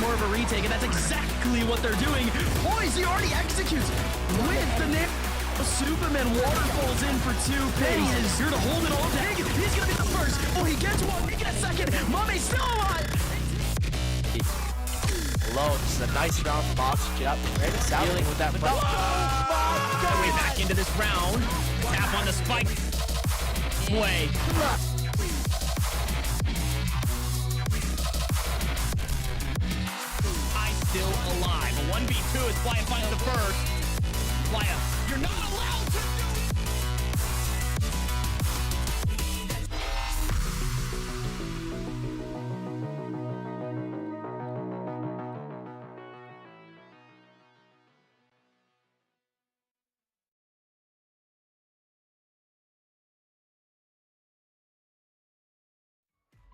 more of a retake, and that's exactly what they're doing. Boys, he already executes with the nail. Superman waterfalls in for 2 pennies. He is here to hold it all down. He's gonna be the first. Oh, he gets one. He gets second. Mummy's still alive. Low, just a nice round from Oxygen. Ready dealing with that. Oh my God! Way back into this round. Tap on the spike. Way. Still alive. A 1v2 as Flya finds the first. Flya, you're not allowed to do it!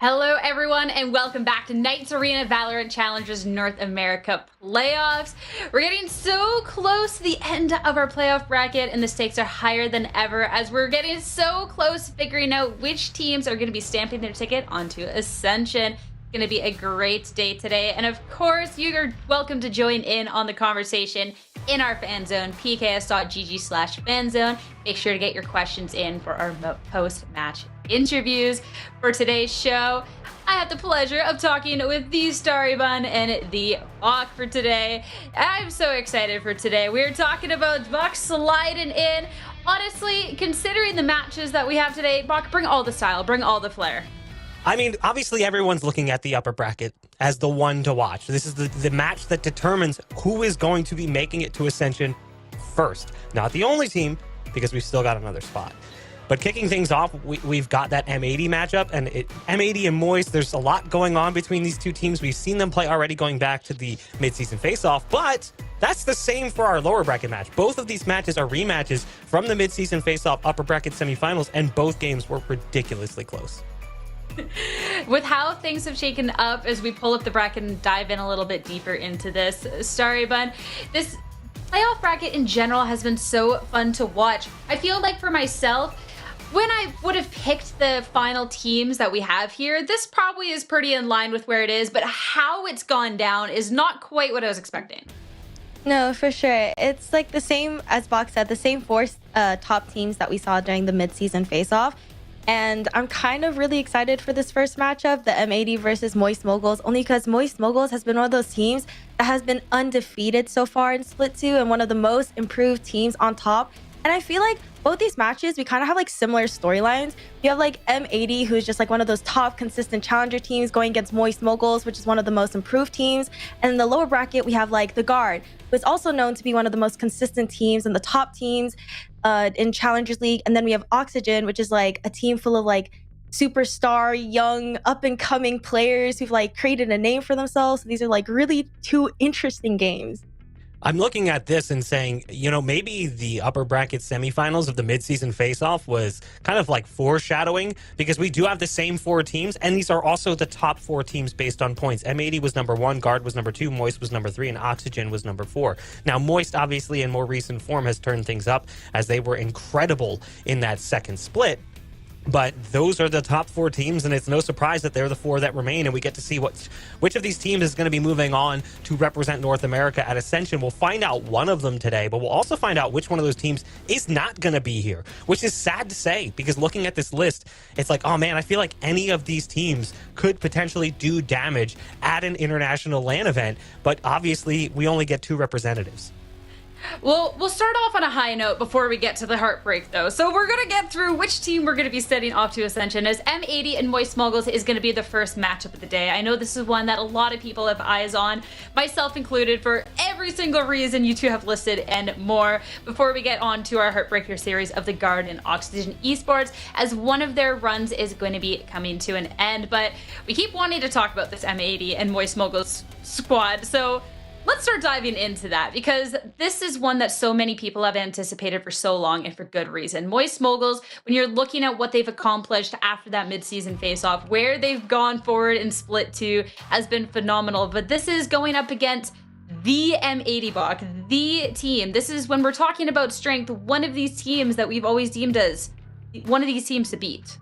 Hello everyone and welcome back to Knights Arena Valorant Challengers North America playoffs. We're getting so close to the end of our playoff bracket and the stakes are higher than ever as we're getting so close figuring out which teams are going to be stamping their ticket onto Ascension. It's going to be a great day today, and of course you are welcome to join in on the conversation in our fan zone, pks.gg/fanzone. Make sure to get your questions in for our post-match interviews. For today's show, I have the pleasure of talking with the Starry Bun and the Bach for today. I'm so excited for today. We're talking about Bach sliding in. Honestly, considering the matches that we have today, Bach, bring all the style, bring all the flair. I mean, obviously everyone's looking at the upper bracket as the one to watch. This is the match that determines who is going to be making it to Ascension first. Not the only team, because we've still got another spot. But kicking things off, we've got that M80 matchup, and M80 and Moist, there's a lot going on between these two teams. We've seen them play already going back to the mid-season face-off, but that's the same for our lower bracket match. Both of these matches are rematches from the mid-season face-off upper bracket semifinals, and both games were ridiculously close. With how things have shaken up as we pull up the bracket and dive in a little bit deeper into this, Starry Bun, this playoff bracket in general has been so fun to watch. I feel like for myself, when I would have picked the final teams that we have here, this probably is pretty in line with where it is, but how it's gone down is not quite what I was expecting. No, for sure. It's like the same, as Bach said, the same four top teams that we saw during the mid-season face-off. And I'm kind of really excited for this first matchup, the M80 versus Moist Moguls, only because Moist Moguls has been one of those teams that has been undefeated so far in Split 2 and one of the most improved teams on top. And I feel like both these matches, we kind of have like similar storylines. You have like M80, who's just like one of those top consistent challenger teams going against Moist Moguls, which is one of the most improved teams. And in the lower bracket, we have like the Guard, who is also known to be one of the most consistent teams and the top teams in Challengers League. And then we have Oxygen, which is like a team full of like superstar, young, up-and-coming players who've like created a name for themselves. So these are like really two interesting games. I'm looking at this and saying, you know, maybe the upper bracket semifinals of the mid-season face-off was kind of like foreshadowing, because we do have the same four teams, and these are also the top four teams based on points. M80 was number 1, Guard was number 2, Moist was number 3, and Oxygen was number 4. Now, Moist, obviously, in more recent form, has turned things up as they were incredible in that second split. But those are the top four teams, and it's no surprise that they're the four that remain, and we get to see which of these teams is going to be moving on to represent North America at Ascension. We'll find out one of them today, but we'll also find out which one of those teams is not going to be here, which is sad to say, because looking at this list, it's like, oh man, I feel like any of these teams could potentially do damage at an international LAN event, but obviously we only get 2 representatives. Well, we'll start off on a high note before we get to the heartbreak, though. So we're going to get through which team we're going to be setting off to Ascension, as M80 and Moist Moguls is going to be the first matchup of the day. I know this is one that a lot of people have eyes on, myself included, for every single reason you two have listed and more. Before we get on to our Heartbreaker series of the Guard and Oxygen Esports, as one of their runs is going to be coming to an end. But we keep wanting to talk about this M80 and Moist Moguls squad, so let's start diving into that, because this is one that so many people have anticipated for so long, and for good reason. Moist Moguls, when you're looking at what they've accomplished after that mid-season face-off, where they've gone forward in Split 2 has been phenomenal. But this is going up against the M80 Bach, the team. This is, when we're talking about strength, one of these teams that we've always deemed as one of these teams to beat.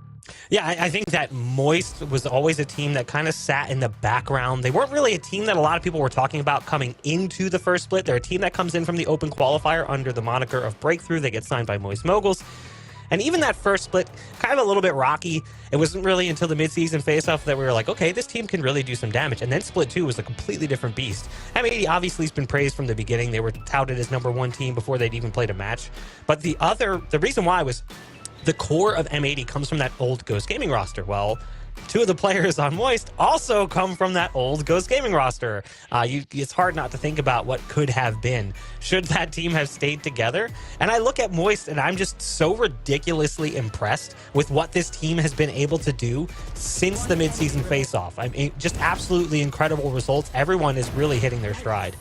Yeah, I think that Moist was always a team that kind of sat in the background. They weren't really a team that a lot of people were talking about coming into the first split. They're a team that comes in from the open qualifier under the moniker of Breakthrough. They get signed by Moist Moguls. And even that first split, kind of a little bit rocky. It wasn't really until the mid-season face-off that we were like, okay, this team can really do some damage. And then split 2 was a completely different beast. M80 obviously has been praised from the beginning. They were touted as #1 team before they'd even played a match. But the reason why was the core of M80 comes from that old Ghost Gaming roster. Well, 2 of the players on Moist also come from that old Ghost Gaming roster. It's hard not to think about what could have been should that team have stayed together. And I look at Moist and I'm just so ridiculously impressed with what this team has been able to do since the mid-season face-off. I mean, just absolutely incredible results. Everyone is really hitting their stride.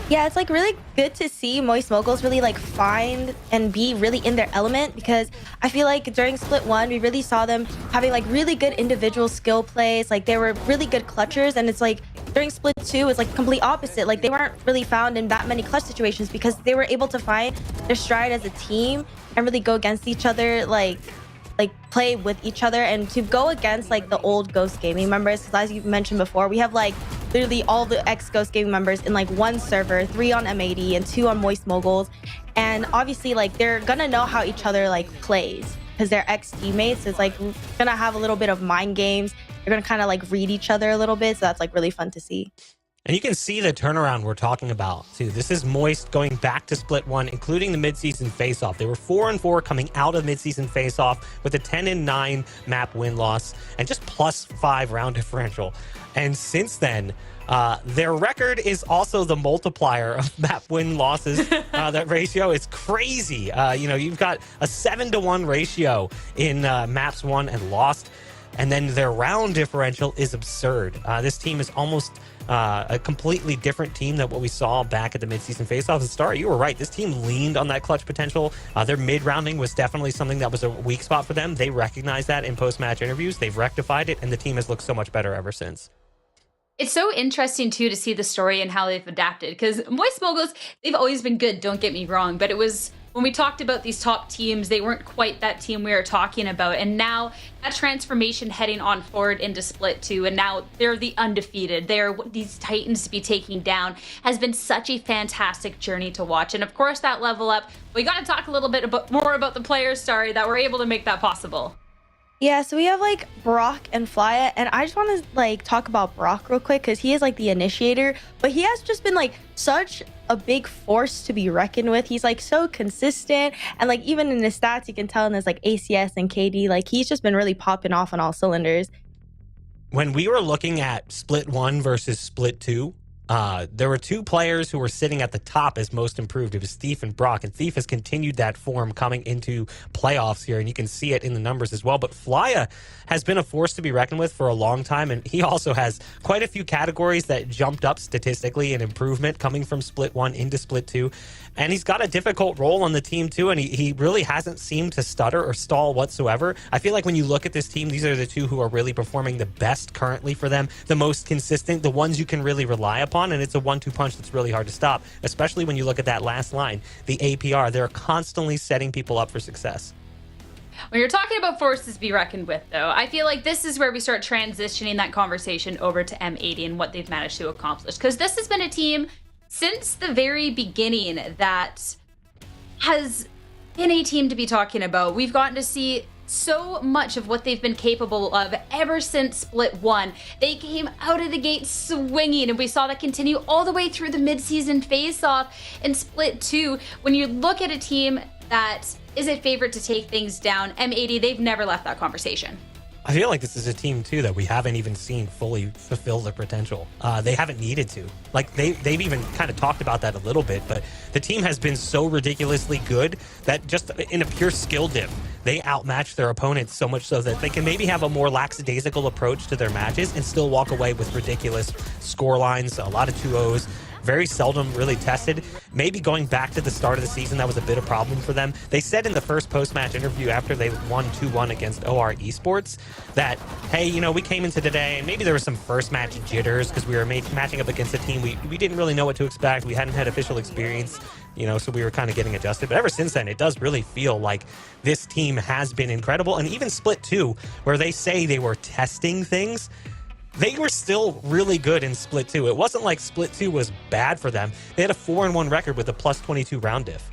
Yeah, it's like really good to see Moist Moguls really like find and be really in their element, because I feel like during split 1 we really saw them having like really good individual skill plays. Like they were really good clutchers, and it's like during split 2 it's like complete opposite. Like they weren't really found in that many clutch situations because they were able to find their stride as a team and really go against each other, like play with each other, and to go against like the old Ghost Gaming members, because as you mentioned before, we have like literally all the ex-Ghost Gaming members in like 1 server, 3 on M80 and 2 on Moist Moguls. And obviously like they're gonna know how each other like plays because they're ex-teammates. It's like gonna have a little bit of mind games. They're gonna kind of like read each other a little bit, so that's like really fun to see. And you can see the turnaround we're talking about, too. This is Moist going back to split 1, including the mid-season face-off. They were 4-4 coming out of mid-season face-off with a 10-9 map win-loss and just +5 round differential. And since then, their record is also the multiplier of map win-losses. That ratio is crazy. You've got a 7-to-1 ratio in maps won and lost. And then their round differential is absurd. This team is almost a completely different team than what we saw back at the mid-season face-off. And Star, you were right. This team leaned on that clutch potential. Their mid-rounding was definitely something that was a weak spot for them. They recognized that in post-match interviews. They've rectified it, and the team has looked so much better ever since. It's so interesting, too, to see the story and how they've adapted, because Moist Moguls, they've always been good, don't get me wrong, but it was when we talked about these top teams, they weren't quite that team we were talking about. And now that transformation heading on forward into split 2, and now they're the undefeated. They're these titans to be taking down, has been such a fantastic journey to watch. And of course, that level up, we got to talk a little bit more about the players, sorry, that were able to make that possible. Yeah, so we have like Brock and Flya, and I just want to like talk about Brock real quick because he is like the initiator, but he has just been like such a big force to be reckoned with. He's like so consistent, and like even in his stats you can tell in his like ACS and KD, like he's just been really popping off on all cylinders. When we were looking at split 1 versus split 2, there were 2 players who were sitting at the top as most improved. It was Thief and Brock, and Thief has continued that form coming into playoffs here, and you can see it in the numbers as well. But Flya has been a force to be reckoned with for a long time, and he also has quite a few categories that jumped up statistically in improvement coming from split 1 into split 2. And he's got a difficult role on the team too, and he really hasn't seemed to stutter or stall whatsoever. I feel like when you look at this team, these are the 2 who are really performing the best currently for them, the most consistent, the ones you can really rely upon, and it's a 1-2 punch that's really hard to stop, especially when you look at that last line, the APR. They're constantly setting people up for success. When you're talking about forces to be reckoned with, though, I feel like this is where we start transitioning that conversation over to M80 and what they've managed to accomplish, because this has been a team since the very beginning that has been a team to be talking about. We've gotten to see so much of what they've been capable of ever since split 1. They came out of the gate swinging, and we saw that continue all the way through the mid-season face-off in split 2. When you look at a team that is a favorite to take things down, M80, they've never left that conversation. I feel like this is a team, too, that we haven't even seen fully fulfill their potential. They haven't needed to. Like, they've even kind of talked about that a little bit, but the team has been so ridiculously good that just in a pure skill dip, they outmatch their opponents so much so that they can maybe have a more lackadaisical approach to their matches and still walk away with ridiculous score lines, a lot of 2-0s, very seldom really tested. Maybe going back to the start of the season, that was a bit of a problem for them. They said in the first post-match interview after they won 2-1 against OR Esports that, hey, you know, we came into today and maybe there was some first match jitters because we were matching up against a team we didn't really know what to expect. We hadn't had official experience, you know, so we were kind of getting adjusted. But ever since then, it does really feel like this team has been incredible. And even Split 2, where they say they were testing things, they were still really good in Split 2. It wasn't like Split 2 was bad for them. They had a 4-1 record with a plus 22 round diff.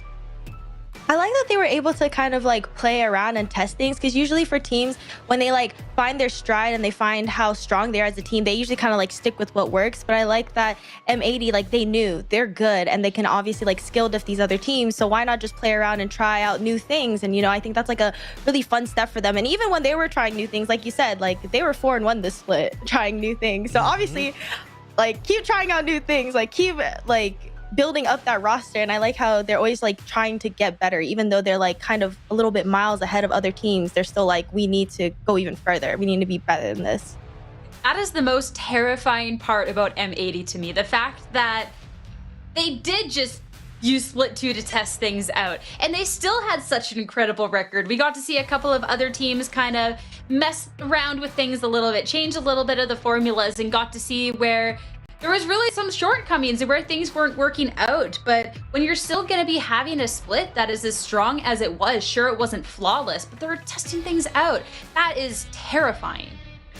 I like that they were able to kind of like play around and test things, because usually for teams, when they like find their stride and they find how strong they are as a team, they usually kind of like stick with what works. But I like that M80, like they knew they're good and they can obviously like skill diff these other teams. So why not just play around and try out new things? And, you know, I think that's like a really fun step for them. And even when they were trying new things, like you said, like they were 4-1 this split, trying new things. So obviously, like keep trying out new things, like keep like building up that roster. And I like how they're always like trying to get better, even though they're like kind of a little bit miles ahead of other teams. They're still like, we need to go even further, we need to be better than this. That is the most terrifying part about M80 to me, the fact that they did just use Split 2 to test things out, and they still had such an incredible record. We got to see a couple of other teams kind of mess around with things a little bit, change a little bit of the formulas, and got to see where there was really some shortcomings and where things weren't working out. But when you're still going to be having a split that is as strong as it was, sure, it wasn't flawless, but they were testing things out. That is terrifying.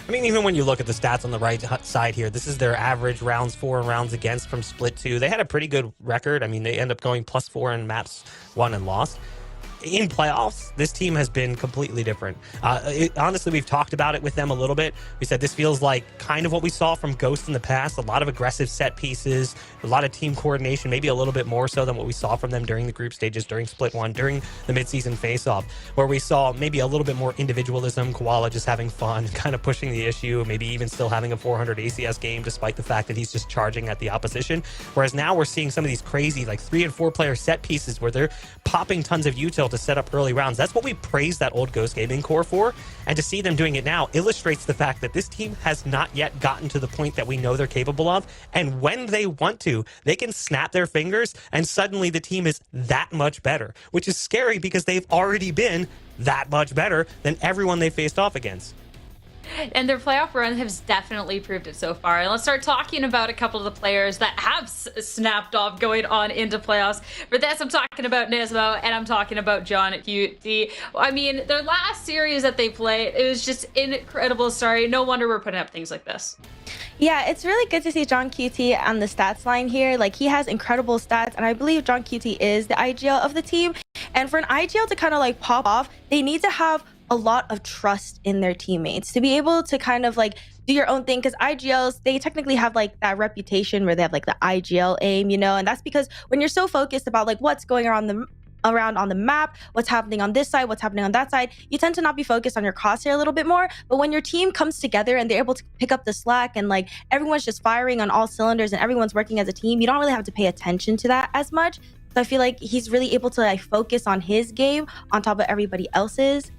I mean, even when you look at the stats on the right side here, this is their average rounds for and rounds against from Split 2. They had a pretty good record. I mean, they end up going +4 in maps won and lost. In playoffs, this team has been completely different. Honestly, we've talked about it with them a little bit. We said this feels like kind of what we saw from Ghost in the past. A lot of aggressive set pieces, a lot of team coordination, maybe a little bit more so than what we saw from them during the group stages, during Split 1, during the mid-season face-off, where we saw maybe a little bit more individualism, Koala just having fun, kind of pushing the issue, maybe even still having a 400 ACS game, despite the fact that he's just charging at the opposition. Whereas now we're seeing some of these crazy, like 3 and 4 player set pieces where they're popping tons of util to set up early rounds. That's what we praised that old Ghost Gaming core for, and to see them doing it now illustrates the fact that this team has not yet gotten to the point that we know they're capable of, and when they want to, they can snap their fingers and suddenly the team is that much better, which is scary because they've already been that much better than everyone they faced off against. And their playoff run has definitely proved it so far. And let's start talking about a couple of the players that have snapped off going on into playoffs. For this, I'm talking about Nismo and I'm talking about John at QT. I mean, their last series that they played, it was just incredible. Sorry, no wonder we're putting up things like this. Yeah, it's really good to see John QT on the stats line here. Like, he has incredible stats, and I believe John QT is the IGL of the team. And for an IGL to kind of like pop off, they need to have a lot of trust in their teammates to be able to kind of like do your own thing, because IGLs, they technically have like that reputation where they have like the IGL aim, you know, and that's because when you're so focused about like what's going around on the map, what's happening on this side, what's happening on that side, you tend to not be focused on your crosshair a little bit more. But when your team comes together and they're able to pick up the slack and like everyone's just firing on all cylinders and everyone's working as a team, you don't really have to pay attention to that as much. So I feel like he's really able to like focus on his game on top of everybody else's.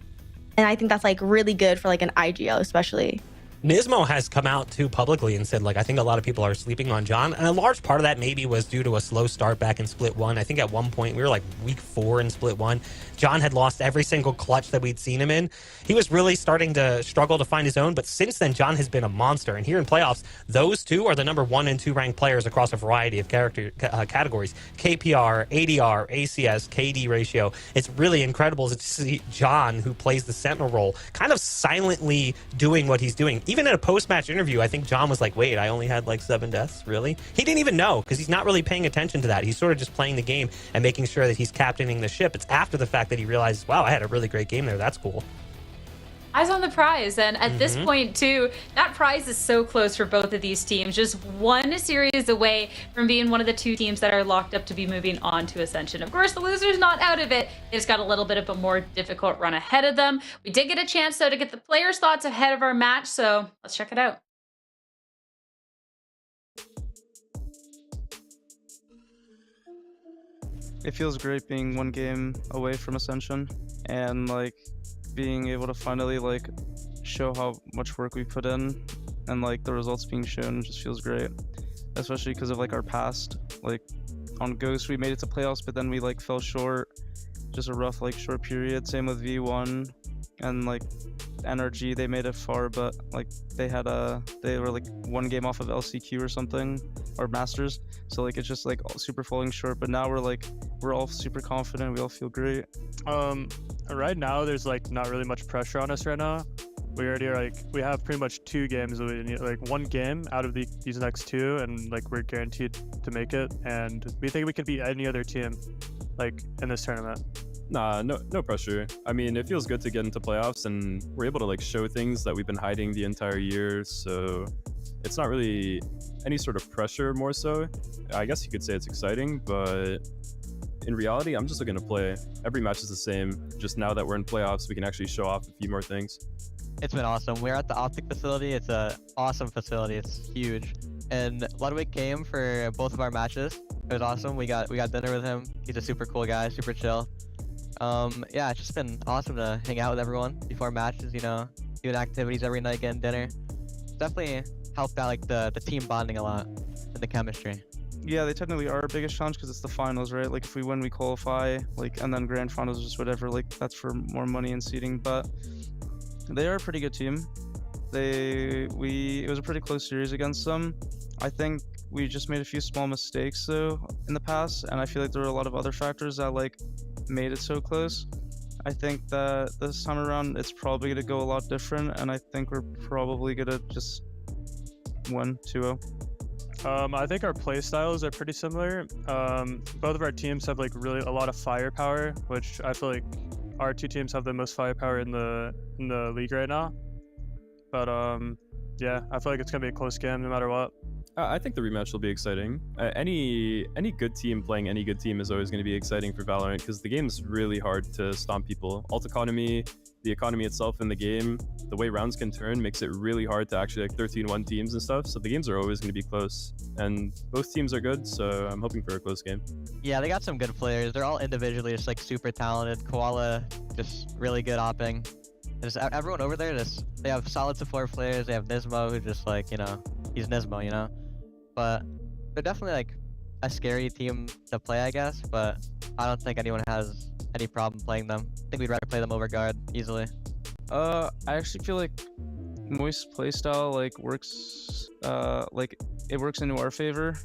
And I think that's like really good for like an IGL especially. Nismo has come out too publicly and said, like, I think a lot of people are sleeping on John. And a large part of that maybe was due to a slow start back in Split 1. I think at one point we were like week 4 in Split 1. John had lost every single clutch that we'd seen him in. He was really starting to struggle to find his own. But since then, John has been a monster. And here in playoffs, those two are the number 1 and 2 ranked players across a variety of categories. KPR, ADR, ACS, KD ratio. It's really incredible to see John, who plays the Sentinel role, kind of silently doing what he's doing. Even in a post-match interview, I think John was like, wait, I only had like 7 deaths? Really? He didn't even know, because he's not really paying attention to that. He's sort of just playing the game and making sure that he's captaining the ship. It's after the fact that he realizes, wow, I had a really great game there. That's cool. Eyes on the prize. And at this point, too, that prize is so close for both of these teams. Just one series away from being one of the 2 teams that are locked up to be moving on to Ascension. Of course, the loser's not out of it. They just got a little bit of a more difficult run ahead of them. We did get a chance, though, to get the players' thoughts ahead of our match. So let's check it out. It feels great being 1 game away from Ascension and like being able to finally like show how much work we put in, and like the results being shown just feels great, especially because of like our past like on Ghost we made it to playoffs, but then we like fell short. Just a rough like short period. Same with V1 and like NRG. They made it far, but like they were like 1 game off of LCQ or something, or Masters. So like it's just like super falling short. But now we're all super confident. We all feel great. Right now there's like not really much pressure on us right now. We already we have pretty much 2 games. We need like 1 game out of these next 2, and like we're guaranteed to make it. And we think we can beat any other team like in this tournament. Nah, no pressure. I mean, it feels good to get into playoffs, and we're able to like show things that we've been hiding the entire year. So it's not really any sort of pressure, more so. I guess you could say it's exciting, but in reality, I'm just looking to play. Every match is the same. Just now that we're in playoffs, we can actually show off a few more things. It's been awesome. We're at the Optic facility. It's a awesome facility. It's huge. And Ludwig came for both of our matches. It was awesome. We got dinner with him. He's a super cool guy, super chill. Yeah, it's just been awesome to hang out with everyone before matches, you know, doing activities every night, getting dinner. It's definitely helped out like the team bonding a lot and the chemistry. Yeah, they technically are our biggest challenge because it's the finals, right? Like if we win, we qualify, like, and then grand finals is just whatever, like that's for more money and seating. But they are a pretty good team. It was a pretty close series against them. I think we just made a few small mistakes though in the past, and I feel like there were a lot of other factors that like made it so close. I think that this time around it's probably going to go a lot different, and I think we're probably going to just win 2-0. I think our play styles are pretty similar. Both of our teams have like really a lot of firepower, which I feel like our 2 teams have the most firepower in the league right now. But yeah, I feel like it's gonna be a close game no matter what. I think the rematch will be exciting. Any good team playing any good team is always going to be exciting for Valorant, because the game's really hard to stomp people. Alt economy, the economy itself in the game, the way rounds can turn makes it really hard to actually like 13-1 teams and stuff. So the games are always going to be close, and both teams are good. So I'm hoping for a close game. Yeah, they got some good players. They're all individually just like super talented. Koala just really good opping. Just everyone over there, they have solid support players. They have Nismo, who just like, you know, he's Nismo, you know. But they're definitely like a scary team to play, I guess. But I don't think anyone has any problem playing them. I think we'd rather play them over guard easily. I actually feel like Moist's playstyle like works. Like it works into our favor.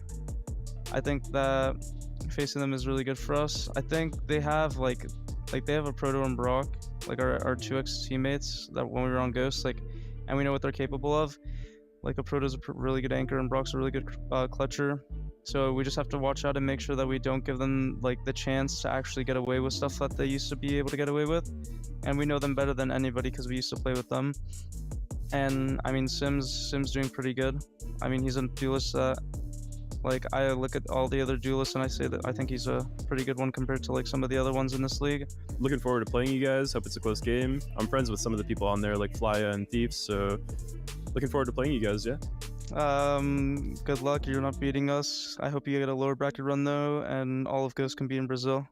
I think that facing them is really good for us. I think they have like they have a Proto and Brock, like our 2x teammates that when we were on Ghost, like, and we know what they're capable of. Like a Proto's a really good anchor and Brock's a really good clutcher. So we just have to watch out and make sure that we don't give them like the chance to actually get away with stuff that they used to be able to get away with. And we know them better than anybody because we used to play with them. And I mean, Sim's doing pretty good. I mean, he's a duelist that, like, I look at all the other duelists and I say that I think he's a pretty good one compared to like some of the other ones in this league. Looking forward to playing you guys. Hope it's a close game. I'm friends with some of the people on there, like Flya and Thieves, so looking forward to playing you guys. Yeah. Good luck. You're not beating us. I hope you get a lower bracket run though, and all of Ghost can be in Brazil.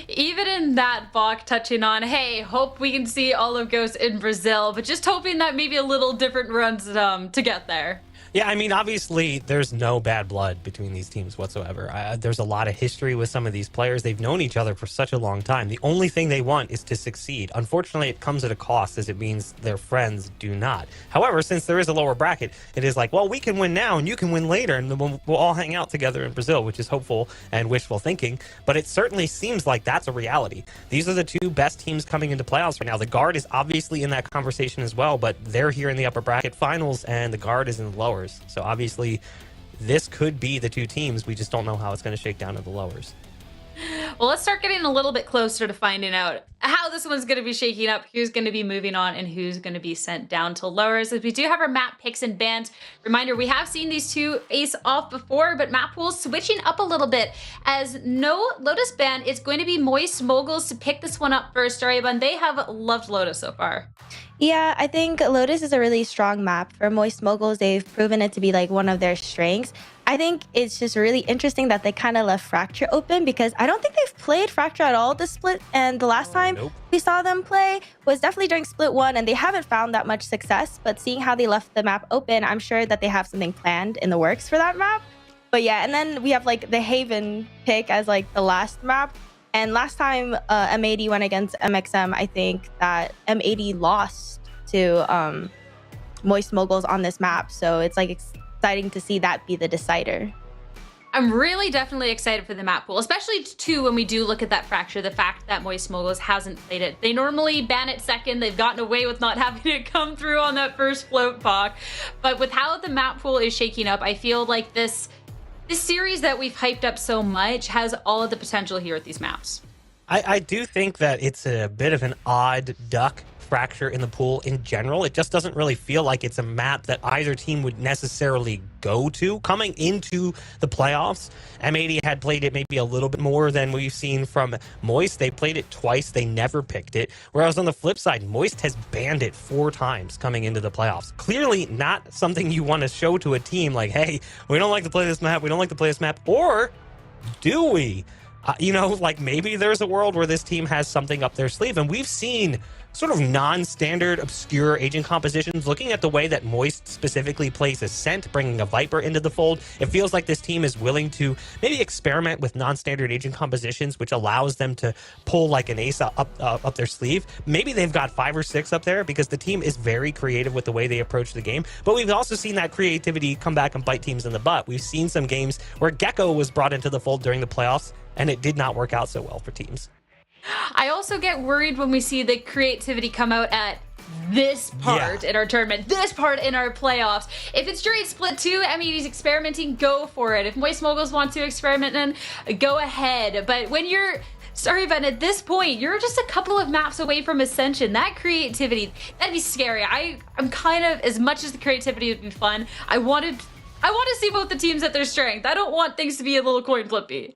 Even in that, Bach touching on, hey, hope we can see all of Ghost in Brazil, but just hoping that maybe a little different runs to get there. Yeah, I mean, obviously, there's no bad blood between these teams whatsoever. There's a lot of history with some of these players. They've known each other for such a long time. The only thing they want is to succeed. Unfortunately, it comes at a cost, as it means their friends do not. However, since there is a lower bracket, it is like, well, we can win now and you can win later, and then we'll all hang out together in Brazil, which is hopeful and wishful thinking. But it certainly seems like that's a reality. These are the 2 best teams coming into playoffs right now. The Guard is obviously in that conversation as well, but they're here in the upper bracket finals, and the Guard is in the lowers. So obviously, this could be the 2 teams. We just don't know how it's going to shake down in the lowers. Well, let's start getting a little bit closer to finding out how this one's going to be shaking up, who's going to be moving on, and who's going to be sent down to lowers. As we do have our map picks and bans. Reminder, we have seen these 2 face off before, but map pools switching up a little bit. As no Lotus ban, it's going to be Moist Moguls to pick this one up first. Ariban, they have loved Lotus so far. Yeah, I think Lotus is a really strong map. For Moist Moguls, they've proven it to be like one of their strengths. I think it's just really interesting that they kind of left Fracture open, because I don't think they've played Fracture at all this split. And the last time we saw them play was definitely during split 1, and they haven't found that much success. But seeing how they left the map open, I'm sure that they have something planned in the works for that map. But yeah, and then we have like the Haven pick as like the last map. And last time M80 went against MXM, I think that M80 lost to Moist Moguls on this map. So it's like exciting to see that be the decider. I'm really definitely excited for the map pool, especially too when we do look at that Fracture, the fact that Moist Moguls hasn't played it. They normally ban it second. They've gotten away with not having it come through on that first float POC. But with how the map pool is shaking up, I feel like this series that we've hyped up so much has all of the potential here at these maps. I do think that it's a bit of an odd duck Fracture in the pool in general. It just doesn't really feel like it's a map that either team would necessarily go to. Coming into the playoffs, M80 had played it maybe a little bit more than we've seen from Moist. They played it twice. They never picked it. Whereas on the flip side, Moist has banned it 4 times coming into the playoffs. Clearly not something you want to show to a team like, hey, we don't like to play this map. We don't like to play this map. Or do we? You know, like maybe there's a world where this team has something up their sleeve. And we've seen sort of non-standard, obscure agent compositions. Looking at the way that Moist specifically plays Ascent, bringing a Viper into the fold, it feels like this team is willing to maybe experiment with non-standard agent compositions, which allows them to pull like an ace up their sleeve. Maybe they've got 5 or 6 up there because the team is very creative with the way they approach the game. But we've also seen that creativity come back and bite teams in the butt. We've seen some games where Gecko was brought into the fold during the playoffs, and it did not work out so well for teams. I also get worried when we see the creativity come out at this part in our tournament, this part in our playoffs. If it's during split 2, M80's experimenting, go for it. If Moist Moguls want to experiment, then go ahead. But when you're, sorry, Ben, at this point, you're just a couple of maps away from Ascension. That creativity, that'd be scary. I'm kind of, as much as the creativity would be fun, I want to see both the teams at their strength. I don't want things to be a little coin flippy.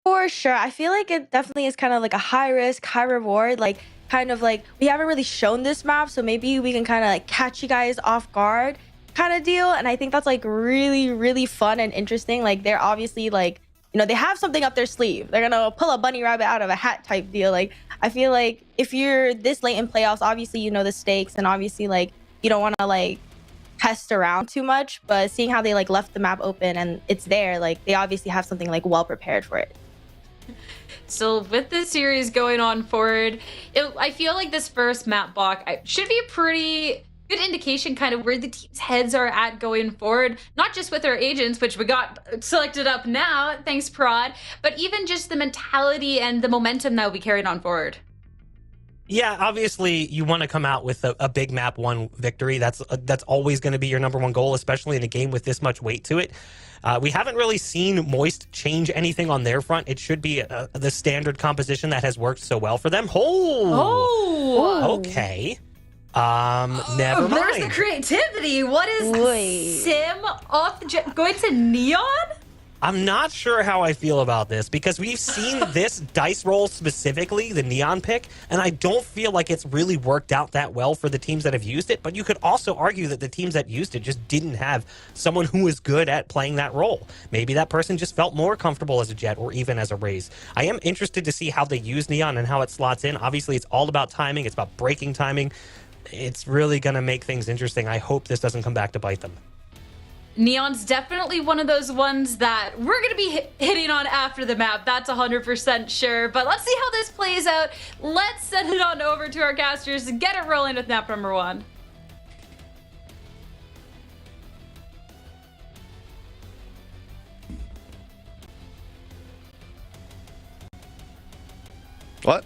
For sure. I feel like it definitely is kind of like a high risk, high reward. Like, kind of like, we haven't really shown this map, so maybe we can kind of like catch you guys off guard kind of deal. And I think that's like really, really fun and interesting. Like, they're obviously like, you know, they have something up their sleeve. They're gonna pull a bunny rabbit out of a hat type deal. Like, I feel like if you're this late in playoffs, obviously you know the stakes, and obviously like you don't want to like test around too much. But seeing how they like left the map open and it's there, like they obviously have something like well prepared for it. So with this series going on forward, I feel like this first map block should be a pretty good indication kind of where the team's heads are at going forward, not just with our agents, which we got selected up now, thanks Prod, but even just the mentality and the momentum that will be carried on forward. Yeah, obviously you want to come out with a big map 1 victory. That's always going to be your number 1 goal, especially in a game with this much weight to it. We haven't really seen Moist change anything on their front. It should be the standard composition that has worked so well for them. Okay. Never mind. Where's the creativity? What is Sim off the jet going to Neon? I'm not sure how I feel about this because we've seen this dice roll specifically, the Neon pick, and I don't feel like it's really worked out that well for the teams that have used it. But you could also argue that the teams that used it just didn't have someone who was good at playing that role. Maybe that person just felt more comfortable as a Jet or even as a Raze. I am interested to see how they use Neon and how it slots in. Obviously, it's all about timing. It's about breaking timing. It's really going to make things interesting. I hope this doesn't come back to bite them. Neon's definitely one of those ones that we're going to be hitting on after the map. That's 100% sure. But let's see how this plays out. Let's send it on over to our casters to get it rolling with map number 1. What?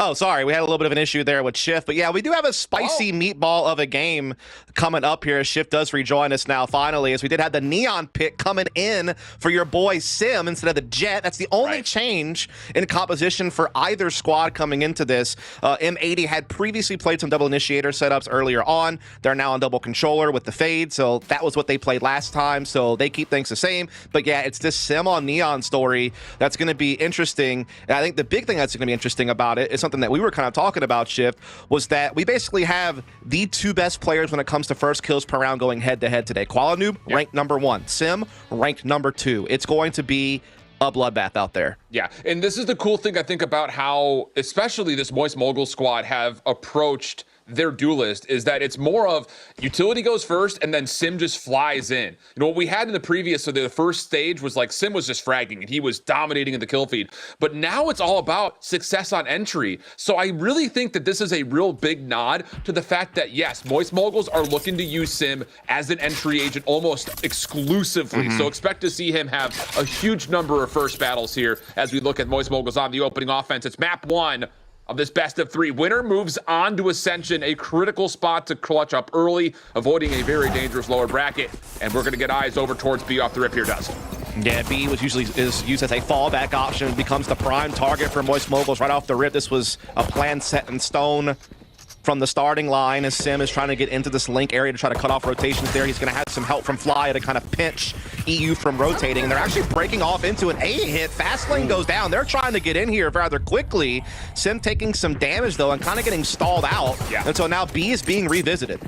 Oh, sorry. We had a little bit of an issue there with Shift. But yeah, we do have a spicy meatball of a game coming up here as Shift does rejoin us now, finally, as we did have the Neon pick coming in for your boy Sim instead of the Jet. That's the only change in composition for either squad coming into this. M80 had previously played some double initiator setups earlier on. They're now on double controller with the Fade, so that was what they played last time, so they keep things the same. But yeah, it's this Sim on Neon story that's going to be interesting. And I think the big thing that's going to be interesting about it is something something that we were kind of talking about, Shift, was that we basically have the two best players when it comes to first kills per round going head-to-head today. Qualanoob, ranked number 1. Sim, ranked number 2. It's going to be a bloodbath out there. Yeah, and this is the cool thing I think about how, especially this Moist Mogul squad have approached their duelist, is that it's more of utility goes first and then Sim just flies in. You know, what we had in the previous, so the first stage was like Sim was just fragging and he was dominating in the kill feed. But now it's all about success on entry. So I really think that this is a real big nod to the fact that, yes, Moist Moguls are looking to use Sim as an entry agent almost exclusively. So expect to see him have a huge number of first battles here as we look at Moist Moguls on the opening offense. It's map 1 of this best of 3. Winner moves on to Ascension, a critical spot to clutch up early, avoiding a very dangerous lower bracket. And we're going to get eyes over towards B off the rip here, Dust. Yeah, B is used as a fallback option, becomes the prime target for Moist Moguls right off the rip. This was a plan set in stone from the starting line as Sim is trying to get into this link area to try to cut off rotations there. He's going to have some help from Flya to kind of pinch EU from rotating, and they're actually breaking off into an A hit. Fast lane goes down. They're trying to get in here rather quickly. Sim taking some damage, though, and kind of getting stalled out. Yeah. And so now B is being revisited.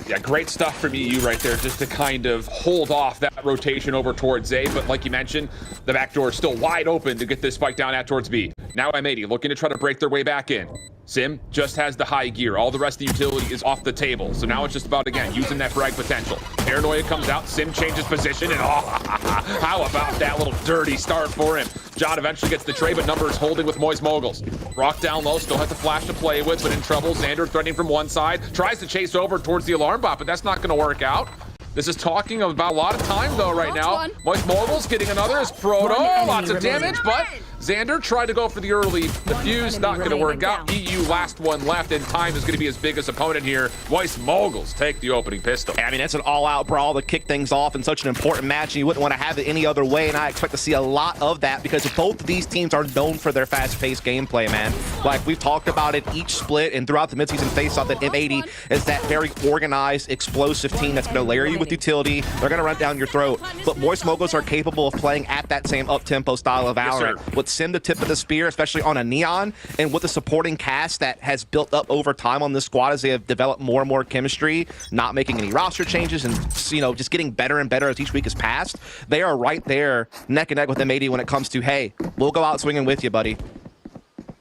Yeah, great stuff from EU right there, just to kind of hold off that rotation over towards A. But like you mentioned, the back door is still wide open to get this spike down at towards B. Now M80 looking to try to break their way back in. Sim just has the high gear. All the rest of the utility is off the table. So now it's just about, again, using that frag potential. Paranoia comes out, Sim changes position, and how about that little dirty start for him? John eventually gets the trade, but Numbers holding with Moist Moguls. Rock down low, still has the flash to play with, but in trouble. Xander threatening from one side, tries to chase over towards the alarm bot, but that's not going to work out. This is talking about a lot of time, though, right now. Moist Moguls getting another is Proto. Lots of damage, but Xander tried to go for the early defuse. Not going to work out. EU last one left, and time is going to be his biggest opponent here. Moist Moguls take the opening pistol. I mean, it's an all-out brawl to kick things off in such an important match, and you wouldn't want to have it any other way, and I expect to see a lot of that because both of these teams are known for their fast-paced gameplay, man. Like, we've talked about it each split and throughout the mid-season face-off that M80 is that very organized, explosive team that's going to layer you with utility. They're going to run down your throat. But Moist Moguls are capable of playing at that same up-tempo style of Valorant. Yes, with Sim the tip of the spear, especially on a Neon, and with the supporting cast that has built up over time on this squad as they have developed more and more chemistry, not making any roster changes, and, you know, just getting better and better as each week has passed. They are right there neck and neck with M80 when it comes to, hey, we'll go out swinging with you, buddy.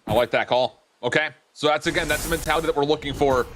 I like that call. Okay, so that's, again, that's the mentality that we're looking for.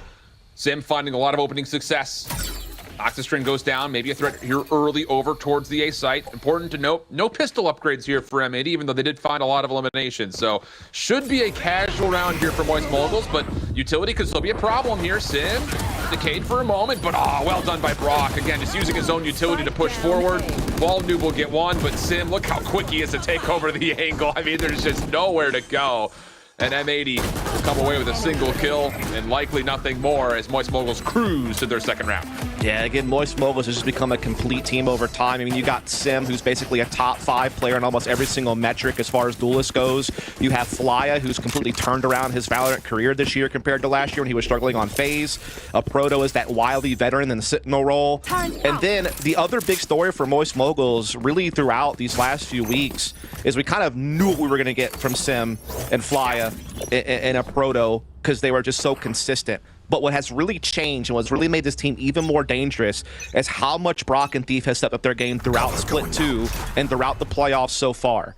Sim finding a lot of opening success. Oxystring goes down, maybe a threat here early over towards the A site. Important to note, no pistol upgrades here for M80, even though they did find a lot of eliminations. So should be a casual round here for Moist Moguls, but utility could still be a problem here. Sim decayed for a moment, but well done by Brock. Again, just using his own utility to push forward. VALORANT will get one, but Sim, look how quick he is to take over the angle. I mean, there's just nowhere to go. And M80 will come away with a single kill and likely nothing more as Moist Moguls cruise to their second round. Yeah, again, Moist Moguls has just become a complete team over time. I mean, you got Sim, who's basically a top 5 player in almost every single metric as far as duelist goes. You have Flya, who's completely turned around his Valorant career this year compared to last year when he was struggling on FaZe. Proto is that wily veteran in the Sentinel role. And then the other big story for Moist Moguls really throughout these last few weeks is we kind of knew what we were going to get from Sim and Flya and a Proto because they were just so consistent. But what has really changed and what's really made this team even more dangerous is how much Brock and Thief has stepped up their game throughout Split 2 and throughout the playoffs so far.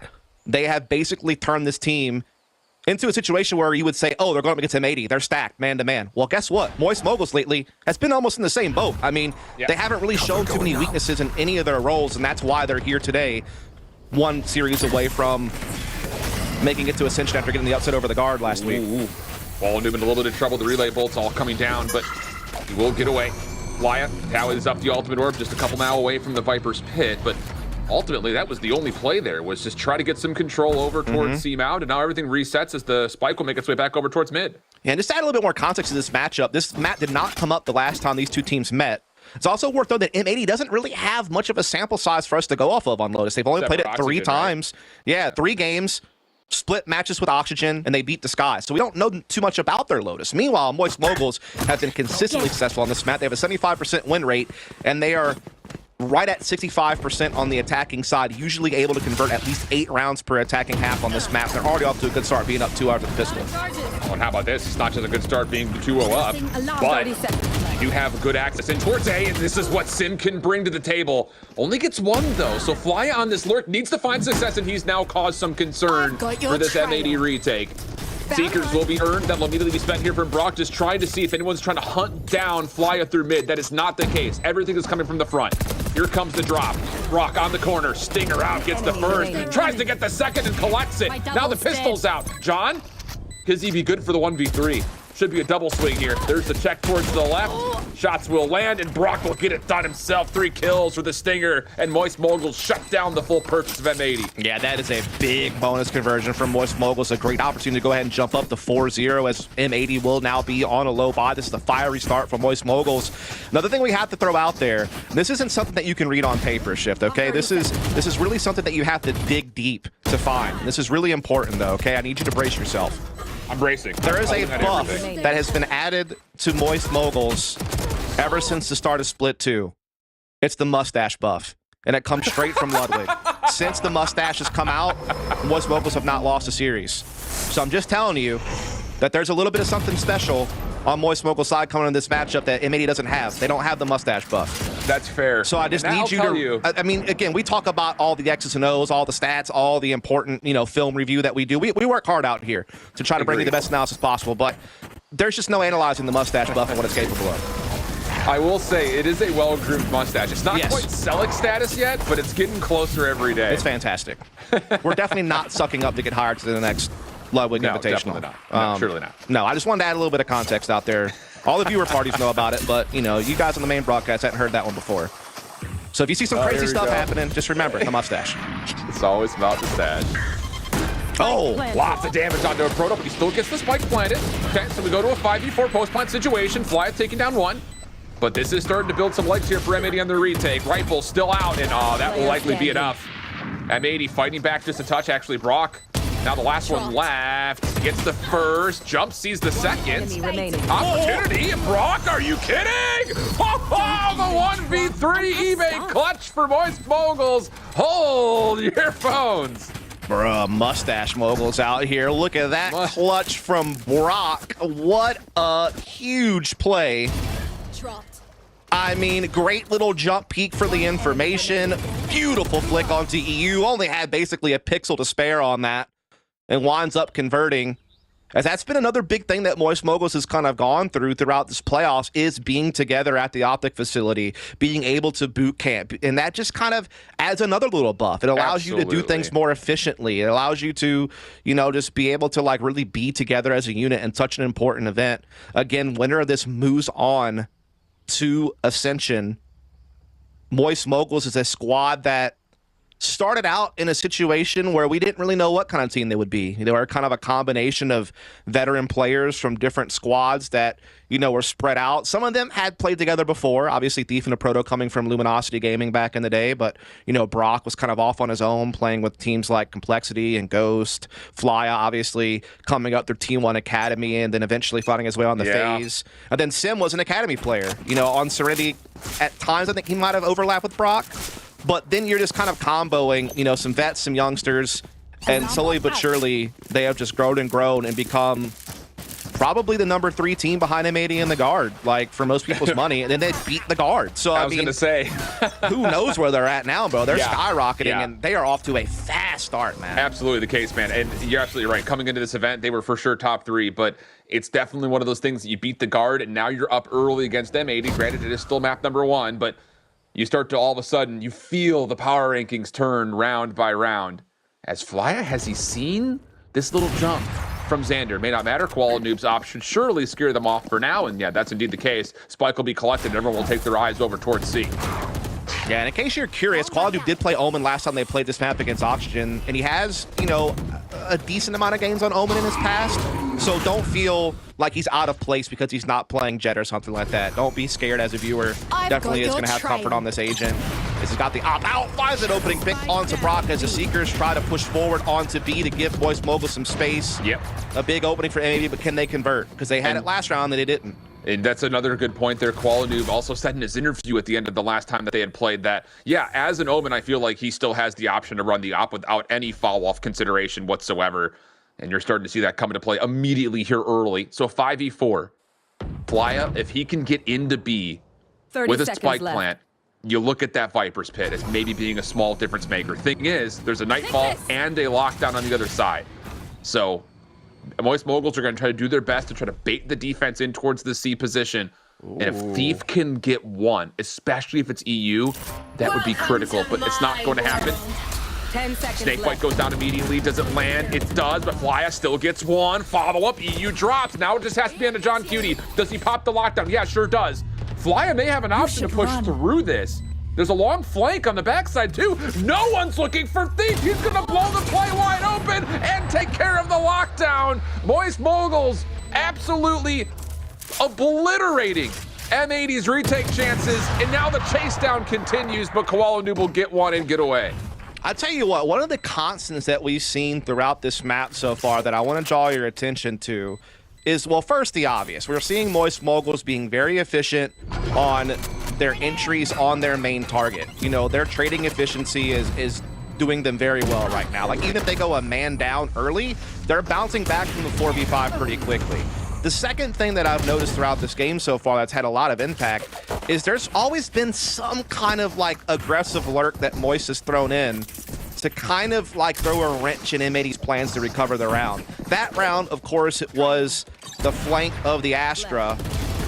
They have basically turned this team into a situation where you would say, oh, they're going up against M80. They're stacked man-to-man. Well, guess what? Moist Moguls lately has been almost in the same boat. I mean, they haven't really shown too many weaknesses in any of their roles, and that's why they're here today, one series away from making it to Ascension after getting the upset over the guard last week. VALORANT in a little bit of trouble. The relay bolts all coming down, but he will get away. Flya now is up the ultimate orb, just a couple now away from the Viper's pit, but ultimately that was the only play there, was just try to get some control over towards C-Mount, and now everything resets as the spike will make its way back over towards mid. Yeah, and just to add a little bit more context to this matchup, this map did not come up the last time these two teams met. It's also worth noting that M80 doesn't really have much of a sample size for us to go off of on Lotus. They've only played it 3 times. Right? Yeah, 3 games. Split matches with Oxygen, and they beat the Sky. So we don't know too much about their Lotus. Meanwhile, Moist Moguls have been consistently successful on this map. They have a 75% win rate, and they are right at 65% on the attacking side, usually able to convert at least 8 rounds per attacking half on this map. They're already off to a good start, being up 2 after the pistol. Oh, and how about this? It's not just a good start being 2-0 up, but you do have good access in towards A, and this is what Sim can bring to the table. Only gets one, though, so Flya on this lurk needs to find success, and he's now caused some concern for this M80 retake. Seekers will be earned. That will immediately be spent here from Brock, just trying to see if anyone's trying to hunt down Flya through mid. That is not the case. Everything is coming from the front. Here comes the drop. Brock on the corner. Stinger out, gets the first. Tries to get the second and collects it. Now the pistol's out. John, could he be good for the 1v3? Should be a double swing here. There's the check towards the left. Shots will land, and Brock will get it done himself. 3 kills for the Stinger, and Moist Moguls shut down the full purchase of M80. Yeah, that is a big bonus conversion from Moist Moguls. A great opportunity to go ahead and jump up to 4-0 as M80 will now be on a low buy. This is the fiery start from Moist Moguls. Another thing we have to throw out there, this isn't something that you can read on paper, Shift, okay? This is really something that you have to dig deep to find. This is really important, though, okay? I need you to brace yourself. I'm bracing. There is a buff that has been added to Moist Moguls ever since the start of Split 2. It's the mustache buff, and it comes straight from Ludwig. Since the mustache has come out, Moist Moguls have not lost a series. So I'm just telling you that there's a little bit of something special on Moist Moguls' side coming in this matchup that M80 doesn't have. They don't have the mustache buff. That's fair. So I just need you to. I mean, again, we talk about all the X's and O's, all the stats, all the important, film review that we do. We work hard out here to try to bring you the best analysis possible, but there's just no analyzing the mustache buff and what it's capable of. I will say it is a well-groomed mustache. It's not quite Celic status yet, but it's getting closer every day. It's fantastic. We're definitely not sucking up to get hired to the next Ludwig Invitational. Definitely not. No, surely not. No, I just wanted to add a little bit of context out there. All the viewer parties know about it, but you guys on the main broadcast hadn't heard that one before. So if you see some crazy stuff happening, just remember the mustache. It's always about the stash. Oh, lots of damage onto a Proto, but he still gets the spike planted. Okay, so we go to a 5v4 post-plant situation. Flya taking down one. But this is starting to build some legs here for M80 on the retake. Rifle still out, and that will likely be enough. M80 fighting back just a touch. Actually, Brock, now the last one left. Gets the first. Jump, sees the second. Opportunity. Brock, are you kidding? Oh, the 1v3 eBay clutch for Moist Moguls. Hold your phones. Bruh, mustache Moguls out here. Look at that clutch from Brock. What a huge play. I mean, great little jump peek for the information. Beautiful flick onto EU. Only had basically a pixel to spare on that and winds up converting. As that's been another big thing that Moist Moguls has kind of gone throughout this playoffs is being together at the Optic facility, being able to boot camp. And that just kind of adds another little buff. It allows you to do things more efficiently. It allows you to, just be able to like really be together as a unit in such an important event. Again, winner of this moves on to Ascension. Moist Moguls is a squad that started out in a situation where we didn't really know what kind of team they would be. They were kind of a combination of veteran players from different squads that, were spread out. Some of them had played together before. Obviously, Thief and a Proto coming from Luminosity Gaming back in the day, but, Brock was kind of off on his own, playing with teams like Complexity and Ghost. Flya, obviously, coming up through Team 1 Academy and then eventually finding his way on the phase. And then Sim was an Academy player. On Serenity, at times, I think he might have overlapped with Brock. But then you're just kind of comboing, some vets, some youngsters, and slowly but surely they have just grown and become probably the number 3 team behind M80 in the guard, like for most people's money, and then they beat the guard. So I was mean, gonna say, who knows where they're at now, bro? They're skyrocketing, and they are off to a fast start, man. Absolutely the case, man. And you're absolutely right. Coming into this event, they were for sure top 3, but it's definitely one of those things that you beat the guard, and now you're up early against M80. Granted, it is still map number 1, but you start to all of a sudden, you feel the power rankings turn round by round. As Flya, has he seen this little jump from Xander? May not matter. Koala Noob's op should surely scare them off for now. And yeah, that's indeed the case. Spike will be collected and everyone will take their eyes over towards C. Yeah, and in case you're curious, Koala Noob did play Omen last time they played this map against Oxygen. And he has, a decent amount of games on Omen in his past. So don't feel like he's out of place because he's not playing Jet or something like that. Don't be scared as a viewer. Definitely is going to have comfort on this agent. As he's got the opt-out, finds an opening pick onto Brock as the Seekers try to push forward onto B to give Moist Moguls some space. Yep. A big opening for M80, but can they convert? Because they had it last round and they didn't. And that's another good point there. Koala Noob also said in his interview at the end of the last time that they had played that, yeah, as an Omen, I feel like he still has the option to run the op without any fall-off consideration whatsoever. And you're starting to see that come into play immediately here early. So 5v4. Flya, if he can get into B with a spike plant, you look at that Viper's Pit as maybe being a small difference maker. Thing is, there's a Nightfall and a lockdown on the other side. So Moist Moguls are going to try to do their best to try to bait the defense in towards the C position. And if Thief can get one, especially if it's EU, that would be critical, but it's not going to happen. 10 seconds Snake left. Bite goes down immediately. Does it land? It does, but Flya still gets one. Follow up. EU drops. Now it just has to be into John Cutie. Does he pop the lockdown? Yeah, sure does. Flya may have an option to push through this. There's a long flank on the backside, too. No one's looking for Thief. He's going to blow the play wide open and take care of the lockdown. Moist Moguls absolutely obliterating M80's retake chances, and now the chase down continues, but Koala Noob will get one and get away. I'll tell you what, one of the constants that we've seen throughout this map so far that I want to draw your attention to is, well, first the obvious. We're seeing Moist Moguls being very efficient on their entries on their main target. You know, their trading efficiency is doing them very well right now. Like, even if they go a man down early, they're bouncing back from the 4v5 pretty quickly. The second thing that I've noticed throughout this game so far that's had a lot of impact is there's always been some kind of like aggressive lurk that Moist has thrown in to kind of like throw a wrench in M80's plans to recover the round. That round, of course, it was the flank of the Astra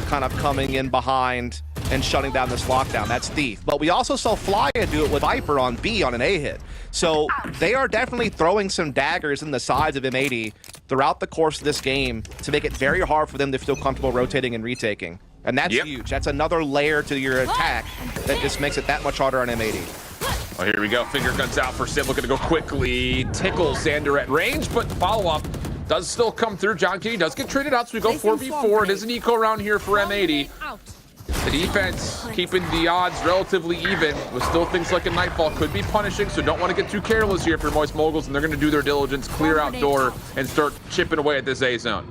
kind of coming in behind and shutting down this lockdown. That's Thief. But we also saw Flya do it with Viper on B on an A hit. So they are definitely throwing some daggers in the sides of M80 throughout the course of this game to make it very hard for them to feel comfortable rotating and retaking. And that's huge. That's another layer to your attack that just makes it that much harder on M80. Well, here we go. Finger guns out for Sim. Looking to go quickly. Tickles Xander at range, but the follow-up does still come through. John Kitty does get traded out, so we go 4v4. It is an eco round here for M80. The defense keeping the odds relatively even with still things like a Nightfall could be punishing, so don't want to get too careless here for Moist Moguls, and they're going to do their diligence, clear out door, and start chipping away at this A zone.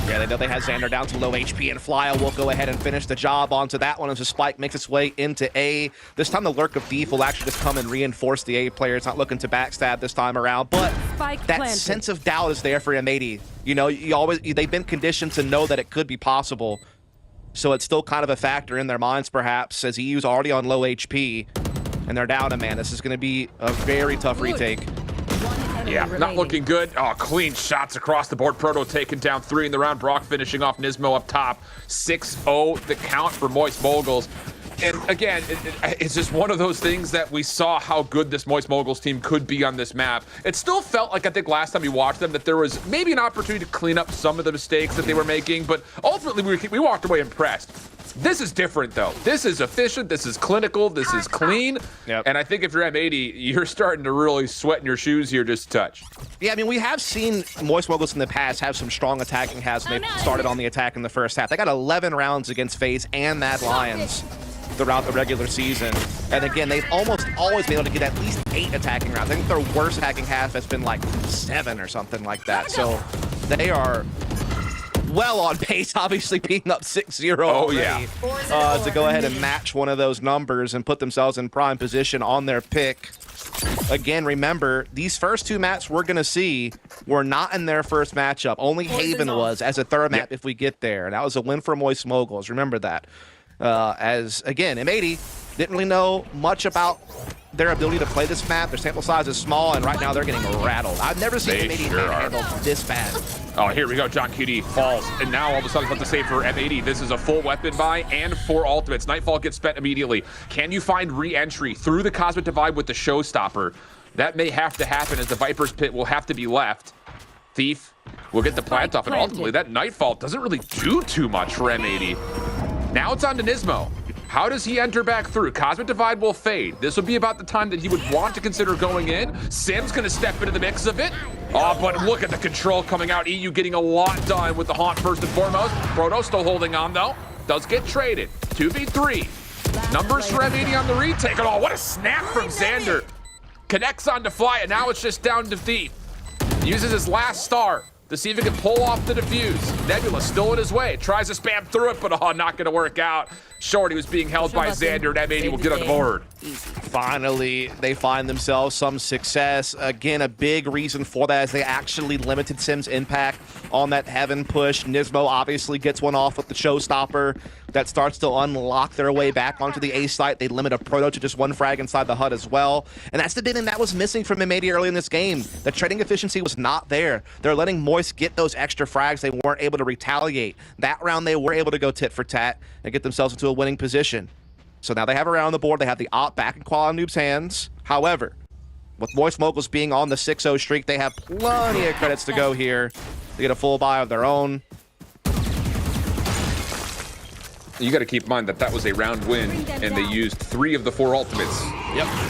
Yeah, they know they have Xander down to low HP, and Flya will go ahead and finish the job onto that one as the spike makes its way into A. This time the lurk of Thief will actually just come and reinforce the A player. It's not looking to backstab this time around, but that sense of doubt is there for M80. You know, they've been conditioned to know that it could be possible. So it's still kind of a factor in their minds, perhaps, as EU's already on low HP, and they're down a man. This is going to be a very tough retake. Yeah, not looking good. Oh, clean shots across the board. Proto taking down 3 in the round. Brock finishing off Nismo up top. 6-0 the count for Moist Moguls. And again, it's just one of those things that we saw how good this Moist Moguls team could be on this map. It still felt like, I think last time we watched them, that there was maybe an opportunity to clean up some of the mistakes that they were making, but ultimately we walked away impressed. This is different, though. This is efficient, this is clinical, this is clean, and I think if you're M80, you're starting to really sweat in your shoes here just a touch. Yeah, I mean, we have seen Moist Moguls in the past have some strong attacking halves when they started on the attack in the first half. They got 11 rounds against FaZe and Mad Lions throughout the regular season. And again, they've almost always been able to get at least 8 attacking rounds. I think their worst attacking half has been like 7 or something like that. So they are well on pace, obviously being up 6-0 already, to go ahead and match one of those numbers and put themselves in prime position on their pick. Again, remember, these first 2 maps we're going to see were not in their first matchup. Only Haven was as a third map if we get there. And that was a win for Moist Moguls. Remember that. As, again, M80 didn't really know much about their ability to play this map. Their sample size is small, and right now they're getting rattled. I've never seen M80 handled this bad. Oh, here we go. John Cutie falls, and now all of a sudden, about to say for M80, this is a full weapon buy and 4 ultimates. Nightfall gets spent immediately. Can you find re-entry through the Cosmic Divide with the Showstopper? That may have to happen, as the Viper's Pit will have to be left. Thief will get the plant off, and ultimately that Nightfall doesn't really do too much for M80. Now it's on to Nismo. How does he enter back through? Cosmic Divide will fade. This will be about the time that he would want to consider going in. Sim's going to step into the mix of it. Oh, but look at the control coming out. EU getting a lot done with the Haunt first and foremost. Proto still holding on, though. Does get traded. 2v3. Numbers for M80 on the retake. Oh, what a snap from Xander. Connects on to Fly, and now it's just down to Thief. Uses his last star to see if he can pull off the defuse. Nebula still in his way. Tries to spam through it, but not going to work out. Shorty was being held by Xander, and M80 will get on the board. finally they find themselves some success. Again, a big reason for that is they actually limited Sim's impact on that heaven push. Nismo obviously gets one off with the showstopper that starts to unlock their way back onto the A site. They limit a proto to just one frag inside the hut as well. And that's the bit that was missing from M80 early in this game. The trading efficiency was not there. They're letting Moist get those extra frags. They weren't able to retaliate. That round they were able to go tit for tat and get themselves into a winning position. So now they have a round on the board. They have the op back in Quality Noob's hands. However, with Moist Moguls being on the 6-0 streak, they have plenty of credits to go here to get a full buy of their own. You got to keep in mind that that was a round win, and they used 3 of the 4 ultimates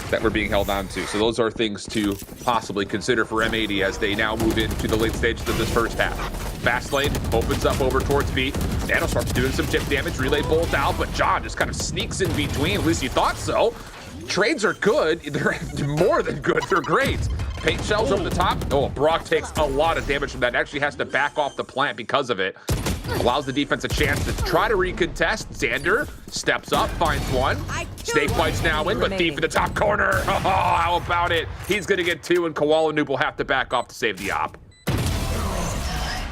that were being held on to. So those are things to possibly consider for M80 as they now move into the late stages of this first half. Fast lane opens up over towards B. Nano starts doing some tip damage, relay bolt out, but John just kind of sneaks in between. At least you thought so. Trades are good. They're more than good. They're great. Paint shells over the top. Oh, Brock takes a lot of damage from that. Actually has to back off the plant because of it. Allows the defense a chance to try to recontest. Xander steps up, finds one. Snake Bite's now in, but Thief in the top corner. Oh, how about it? He's going to get 2, and Koala Noob will have to back off to save the op.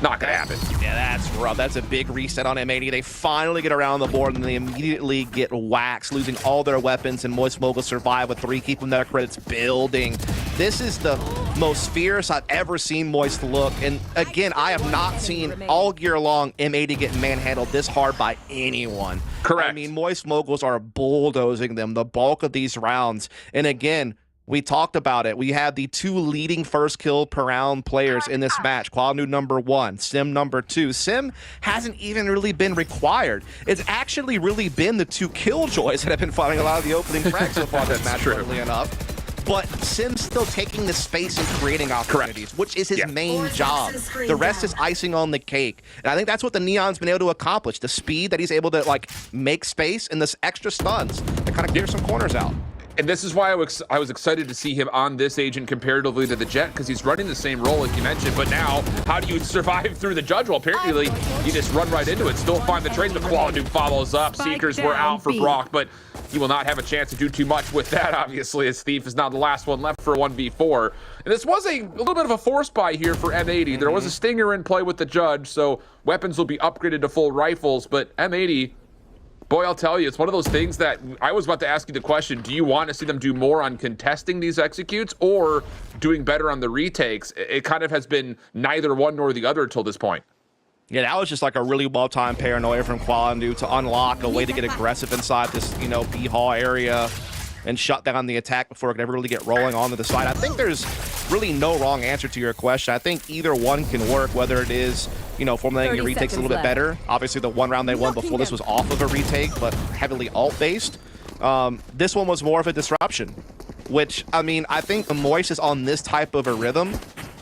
Not going to happen. Yeah, that's rough. That's a big reset on M80. They finally get around the board, and they immediately get waxed, losing all their weapons, and Moist Moguls survive with 3, keeping their credits building. This is the most fierce I've ever seen Moist look, and again, I have not seen all year long M80 get manhandled this hard by anyone. Correct. I mean, Moist Moguls are bulldozing them the bulk of these rounds, and again, we talked about it. We had the 2 leading first kill per round players in this match. Qualnu number 1, Sim number 2. Sim hasn't even really been required. It's actually really been the 2 Killjoys that have been fighting a lot of the opening frags so far this match, funnily enough. But Sim's still taking the space and creating opportunities, which is his main job. The rest is icing on the cake. And I think that's what the Neon's been able to accomplish. The speed that he's able to like make space and this extra stuns that kind of clear some corners out. And this is why I was excited to see him on this agent comparatively to the Jet, because he's running the same role like you mentioned. But now, how do you survive through the Judge? Well, apparently, you just run right into it. Still find the trades, but Quality follows up. Seekers were out for Brock, but he will not have a chance to do too much with that, obviously, as Thief is now the last one left for a 1v4. And this was a little bit of a force buy here for M80. There was a Stinger in play with the Judge, so weapons will be upgraded to full rifles, but M80... boy, I'll tell you, it's one of those things that I was about to ask you the question, do you want to see them do more on contesting these executes or doing better on the retakes? It kind of has been neither one nor the other until this point. Yeah, that was just like a really well-timed paranoia from Qualandu to unlock a way to get aggressive inside this, you know, B-Hall area and shut down the attack before it could ever really get rolling onto the side. I think there's really no wrong answer to your question. I think either one can work, whether it is, you know, formulating your retakes a little bit better. Obviously, the one round they won before this was off of a retake, but heavily alt-based. This one was more of a disruption, which, I mean, I think the Moist is on this type of a rhythm,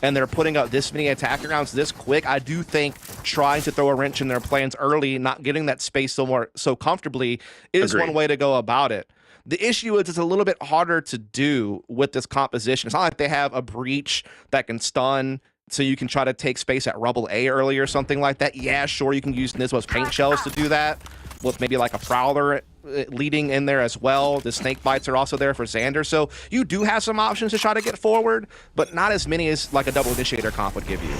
and they're putting up this many attack rounds this quick. I do think trying to throw a wrench in their plans early, not getting that space so comfortably is one way to go about it. The issue is it's a little bit harder to do with this composition. It's not like they have a breach that can stun, so you can try to take space at Rubble A early or something like that. Yeah, sure, you can use Nismo's paint shells to do that, with maybe like a Prowler leading in there as well. The Snake Bites are also there for Xander, so you do have some options to try to get forward, but not as many as like a double initiator comp would give you.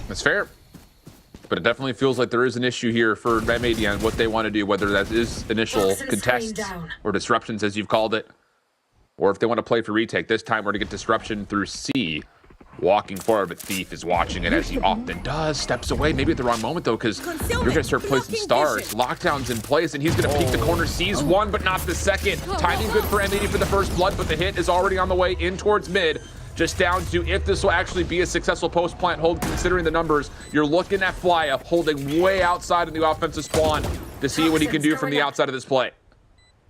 That's fair. But it definitely feels like there is an issue here for M80 on what they want to do, whether that is initial contests or disruptions, as you've called it, or if they want to play for retake. This time we're to get disruption through C. Walking forward, but Thief is watching it, as he often does. Steps away, maybe at the wrong moment, though, because you're going to start placing stars. Lockdown's in place, and he's going to peek the corner. Sees one, but not the second. Timing good for M80 for the first blood, but the hit is already on the way in towards mid. Just down to if this will actually be a successful post-plant hold, considering the numbers. You're looking at Flya holding way outside of the offensive spawn to see what he can do from the outside of this play.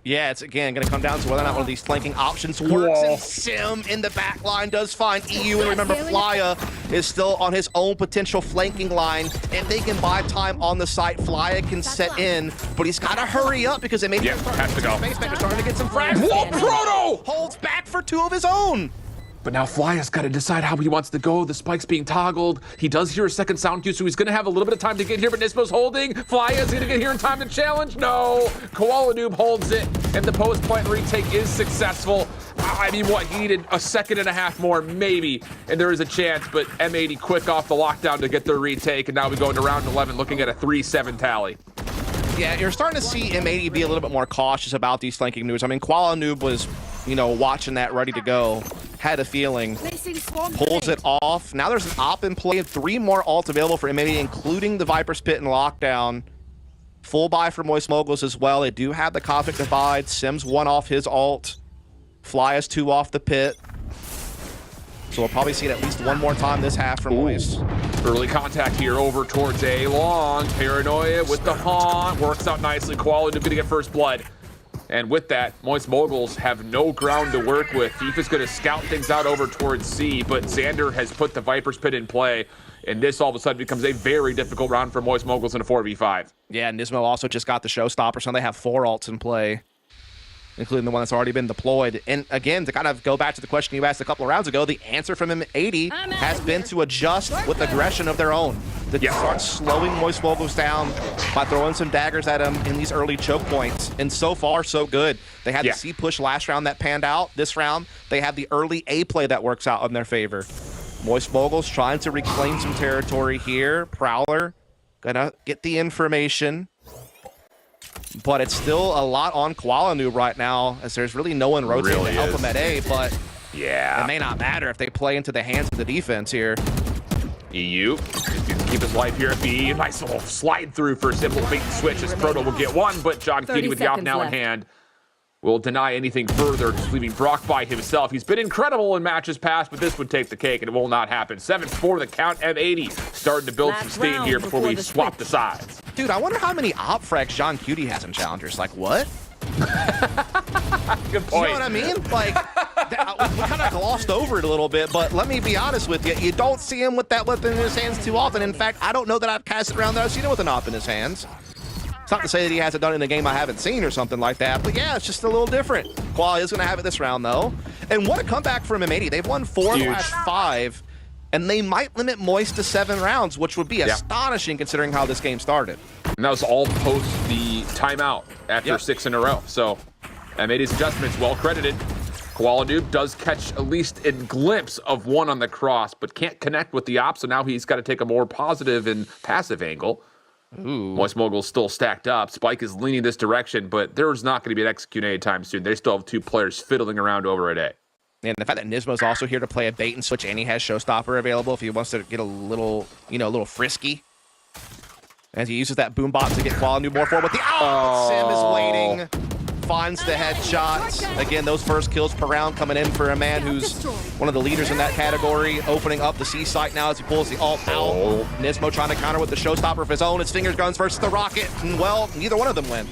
Yeah, it's again going to come down to whether or not one of these flanking options works. And Sim in the back line does find EU. And remember, Flya is still on his own potential flanking line. If they can buy time on the site, Flya can set in, but he's got to hurry up because they may has to go. Spaceman is starting to get some frags. Whoa, Proto! Holds back for 2 of his own. But now Flya's got to decide how he wants to go. The spike's being toggled. He does hear a second sound cue, so he's going to have a little bit of time to get here, but Nismo's holding. Flya's going to get here in time to challenge. No! Koala Noob holds it, and the post-plant retake is successful. I mean, what? He needed a second and a half more, maybe, and there is a chance, but M80 quick off the lockdown to get their retake, and now we go into round 11 looking at a 3-7 tally. Yeah, you're starting to see M80 be a little bit more cautious about these flanking moves. I mean, Koala Noob was, you know, watching that ready to go. Had a feeling. Pulls it off. Now there's an op in play. 3 more ults available for M80, including the Viper's Pit and Lockdown. Full buy for Moist Moguls as well. They do have the Cosmic Divide. Sims 1 off his ult. Fly is 2 off the pit. So we'll probably see it at least one more time this half from Moist. Early contact here over towards A long. Paranoia with the haunt. Works out nicely. Koala Noob gonna get first blood. And with that, Moist Moguls have no ground to work with. Thief is going to scout things out over towards C, but Xander has put the Viper's Pit in play, and this all of a sudden becomes a very difficult round for Moist Moguls in a 4v5. Yeah, Nismo also just got the Showstopper, so they have 4 ults in play, including the one that's already been deployed. And again, to kind of go back to the question you asked a couple of rounds ago, the answer from M80 has been to adjust with aggression of their own. To start slowing Moist Moguls down by throwing some daggers at them in these early choke points. And so far, so good. They had the C push last round that panned out. This round, they have the early A play that works out in their favor. Moist Moguls trying to reclaim some territory here. Prowler gonna get the information. But it's still a lot on Koala Noob right now, as there's really no one rotating to help them at A, but it may not matter if they play into the hands of the defense here. EU keep his life here at B. Nice little slide through for a simple bait and switch as Proto will get one, but John Cutie with the op now in hand will deny anything further, just leaving Brock by himself. He's been incredible in matches past, but this would take the cake, and it will not happen. 7-4 the count. M80 starting to build some steam here before we swap the sides. Dude, I wonder how many op frags John Cutie has in Challengers. Like, what? Good point. You know what I mean? Like, we kind of glossed over it a little bit, but let me be honest with you. You don't see him with that weapon in his hands too often. In fact, I don't know that I've cast it around that I've seen him with an op in his hands. It's not to say that he hasn't done it in a game I haven't seen or something like that, but yeah, it's just a little different. Koala is going to have it this round, though. And what a comeback from M80. They've won 4 of the last 5, and they might limit Moist to 7 rounds, which would be astonishing considering how this game started. And that was all post the timeout after 6 in a row. So M80's adjustments well credited. Koala Noob does catch at least a glimpse of one on the cross, but can't connect with the op, so now he's got to take a more positive and passive angle. Ooh. Moist Mogul's still stacked up. Spike is leaning this direction, but there's not going to be an execute anytime soon. They still have 2 players fiddling around over at A. And the fact that Nismo's also here to play a bait and switch, and he has Showstopper available if he wants to get a little, you know, a little frisky. As he uses that boombox to get Koala Noob more forward with the Sim is waiting. Finds the headshots. Again, those first kills per round coming in for a man who's one of the leaders in that category, opening up the C site now as he pulls the ult out. Nismo trying to counter with the Showstopper of his own. It's Fingers Guns versus the Rocket. And, well, neither one of them win.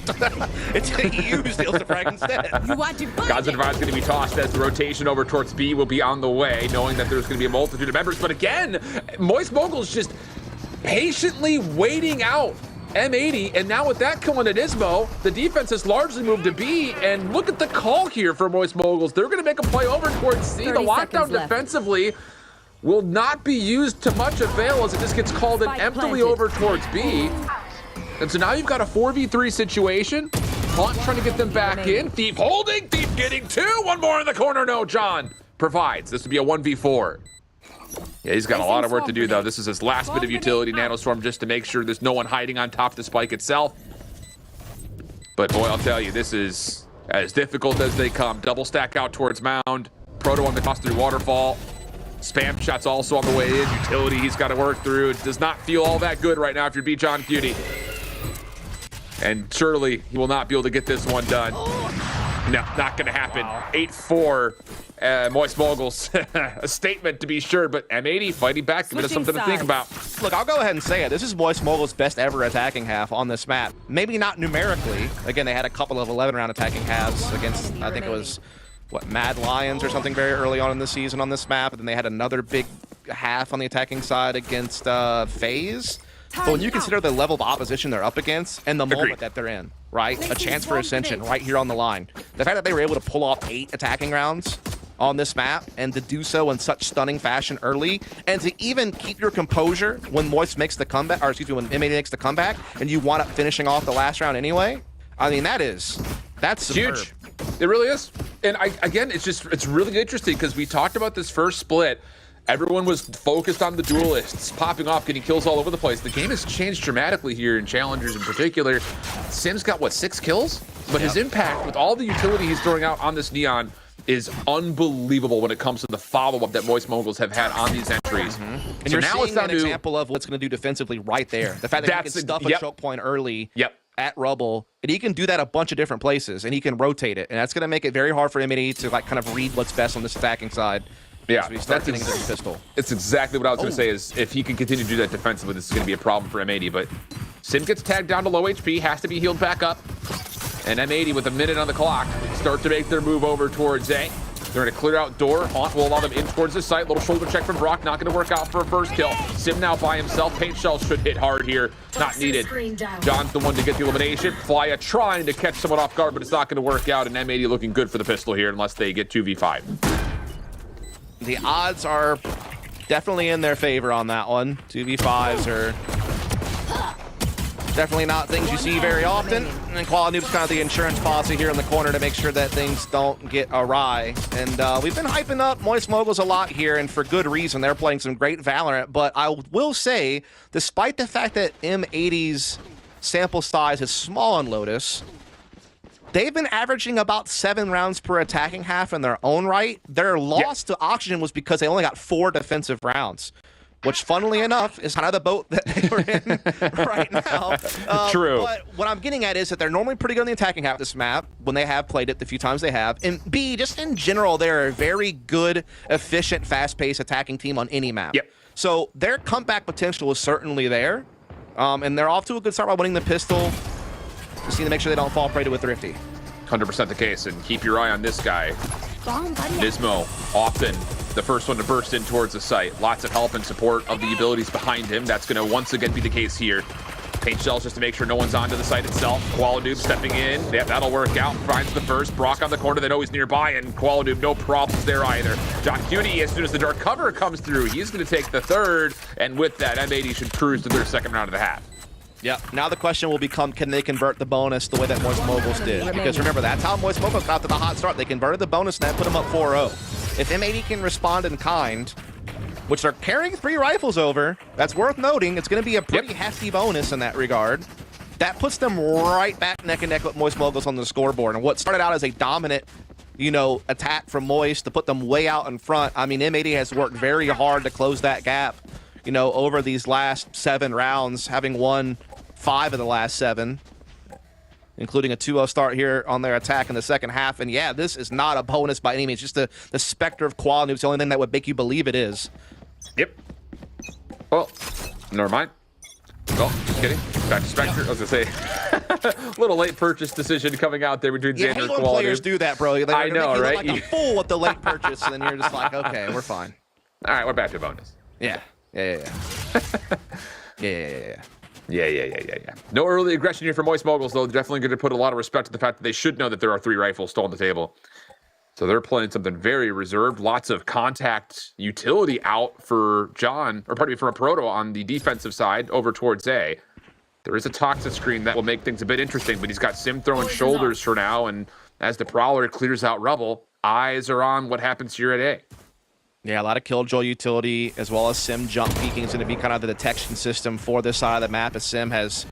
It's EU who steals the frag instead. God's Advice is going to be tossed as the rotation over towards B will be on the way, knowing that there's going to be a multitude of members. But again, Moist Mogul's just patiently waiting out M80, and now with that kill on Nismo, the defense has largely moved to B, and look at the call here for Moist Moguls. They're going to make a play over towards C. The lockdown defensively will not be used to much avail as it just gets called in emptily over towards B. And so now you've got a 4v3 situation. Haunt trying to get them back in. Thief holding, Thief getting 2. One more in the corner. No, John provides. This would be a 1v4. Yeah, he's got a lot of work to do, though. This is his last bit of utility, Nanostorm, just to make sure there's no one hiding on top of the spike itself. But, boy, I'll tell you, this is as difficult as they come. Double stack out towards Mound. Proto on the toss through Waterfall. Spam shots also on the way in. Utility he's got to work through. It does not feel all that good right now if you're B. John Cutie. And surely he will not be able to get this one done. No, not going to happen. 8-4. Moist Moguls, a statement to be sure, but M80 fighting back, giving us something to think about. Look, I'll go ahead and say it. This is Moist Moguls' best ever attacking half on this map. Maybe not numerically. Again, they had a couple of 11-round attacking halves against, I think it was, what, Mad Lions or something very early on in the season on this map. And then they had another big half on the attacking side against FaZe. But when you consider the level of opposition they're up against and the moment that they're in, right? A chance for Ascension right here on the line. The fact that they were able to pull off 8 attacking rounds on this map and to do so in such stunning fashion early, and to even keep your composure when Moist makes the comeback, or excuse me, when M80 makes the comeback and you wind up finishing off the last round anyway. I mean, that's superb. Huge. It really is. And again, it's really interesting because we talked about this first split. Everyone was focused on the duelists, popping off, getting kills all over the place. The game has changed dramatically here in Challengers in particular. Sim's got, what, 6 kills? But his impact, with all the utility he's throwing out on this Neon, is unbelievable when it comes to the follow-up that Moist Moguls have had on these entries. And So you're now seeing it's down an to example of what's going to do defensively right there. The fact that he can stuff a choke point early at Rubble, and he can do that a bunch of different places, and he can rotate it. And that's going to make it very hard for M80 to like kind of read what's best on this attacking side. Yeah, so we start getting into the pistol. It's exactly what I was going to say, is if he can continue to do that defensively, this is going to be a problem for M80. But Sim gets tagged down to low HP, has to be healed back up. And M80, with a minute on the clock, start to make their move over towards A. They're going to clear out door. Haunt will allow them in towards the site. Little shoulder check from Brock, not going to work out for a first kill. Sim now by himself. Paint shells should hit hard here. Not needed. John's the one to get the elimination. Flya trying to catch someone off guard, but it's not going to work out. And M80 looking good for the pistol here unless they get 2v5. The odds are definitely in their favor on that one. 2v5s are definitely not things you see very often. And Quality Noob's kind of the insurance policy here in the corner to make sure that things don't get awry. And we've been hyping up Moist Moguls a lot here, and for good reason. They're playing some great Valorant. But I will say, despite the fact that M80's sample size is small on Lotus, they've been averaging about 7 rounds per attacking half in their own right. Their loss to Oxygen was because they only got 4 defensive rounds, which, funnily enough, is kind of the boat that they were in right now. True. But what I'm getting at is that they're normally pretty good on the attacking half of this map when they have played it the few times they have. And B, just in general, they're a very good, efficient, fast-paced attacking team on any map. Yep. So their comeback potential is certainly there. And they're off to a good start by winning the pistol. Just need to make sure they don't fall prey to a Thrifty. 100% the case, and keep your eye on this guy. Nismo, often the first one to burst in towards the site. Lots of help and support of the abilities behind him. That's going to once again be the case here. Paint shells just to make sure no one's onto the site itself. Koala stepping in. Yeah, that'll work out. Finds the first. Brock on the corner. They know he's nearby, and Koala no problems there either. John Cutie, as soon as the dark cover comes through, he's going to take the third, and with that, M80 should cruise to their second round of the half. Yep. Now the question will become, can they convert the bonus the way that Moist Moguls did? Because remember, that's how Moist Moguls got to the hot start. They converted the bonus and that put them up 4-0. If M80 can respond in kind, which they're carrying 3 rifles over, that's worth noting. It's going to be a pretty hefty bonus in that regard. That puts them right back neck and neck with Moist Moguls on the scoreboard. And what started out as a dominant, attack from Moist to put them way out in front. I mean, M80 has worked very hard to close that gap, over these last 7 rounds, having won 5 of the last 7, including a 2-0 start here on their attack in the second half. And yeah, this is not a bonus by any means. Just the specter of quality is the only thing that would make you believe it is. Yep. Well, never mind. Oh, just kidding. Back to Spectre. I was going to say, little late purchase decision coming out there between Xander and Quality. Players do that, bro. I know, right? Like a fool with the late purchase, and then you're just like, okay, we're fine. All right, we're back to bonus. Yeah. Yeah. No early aggression here for Moist Moguls, though. They're definitely going to put a lot of respect to the fact that they should know that there are 3 rifles still on the table. So they're playing something very reserved. Lots of contact utility out for John, or pardon me, for a Proto on the defensive side over towards A. There is a toxic screen that will make things a bit interesting, but he's got Sim throwing shoulders for now, and as the Prowler clears out Rubble, eyes are on what happens here at A. Yeah, a lot of Killjoy utility, as well as Sim jump peeking is going to be kind of the detection system for this side of the map, as Sim has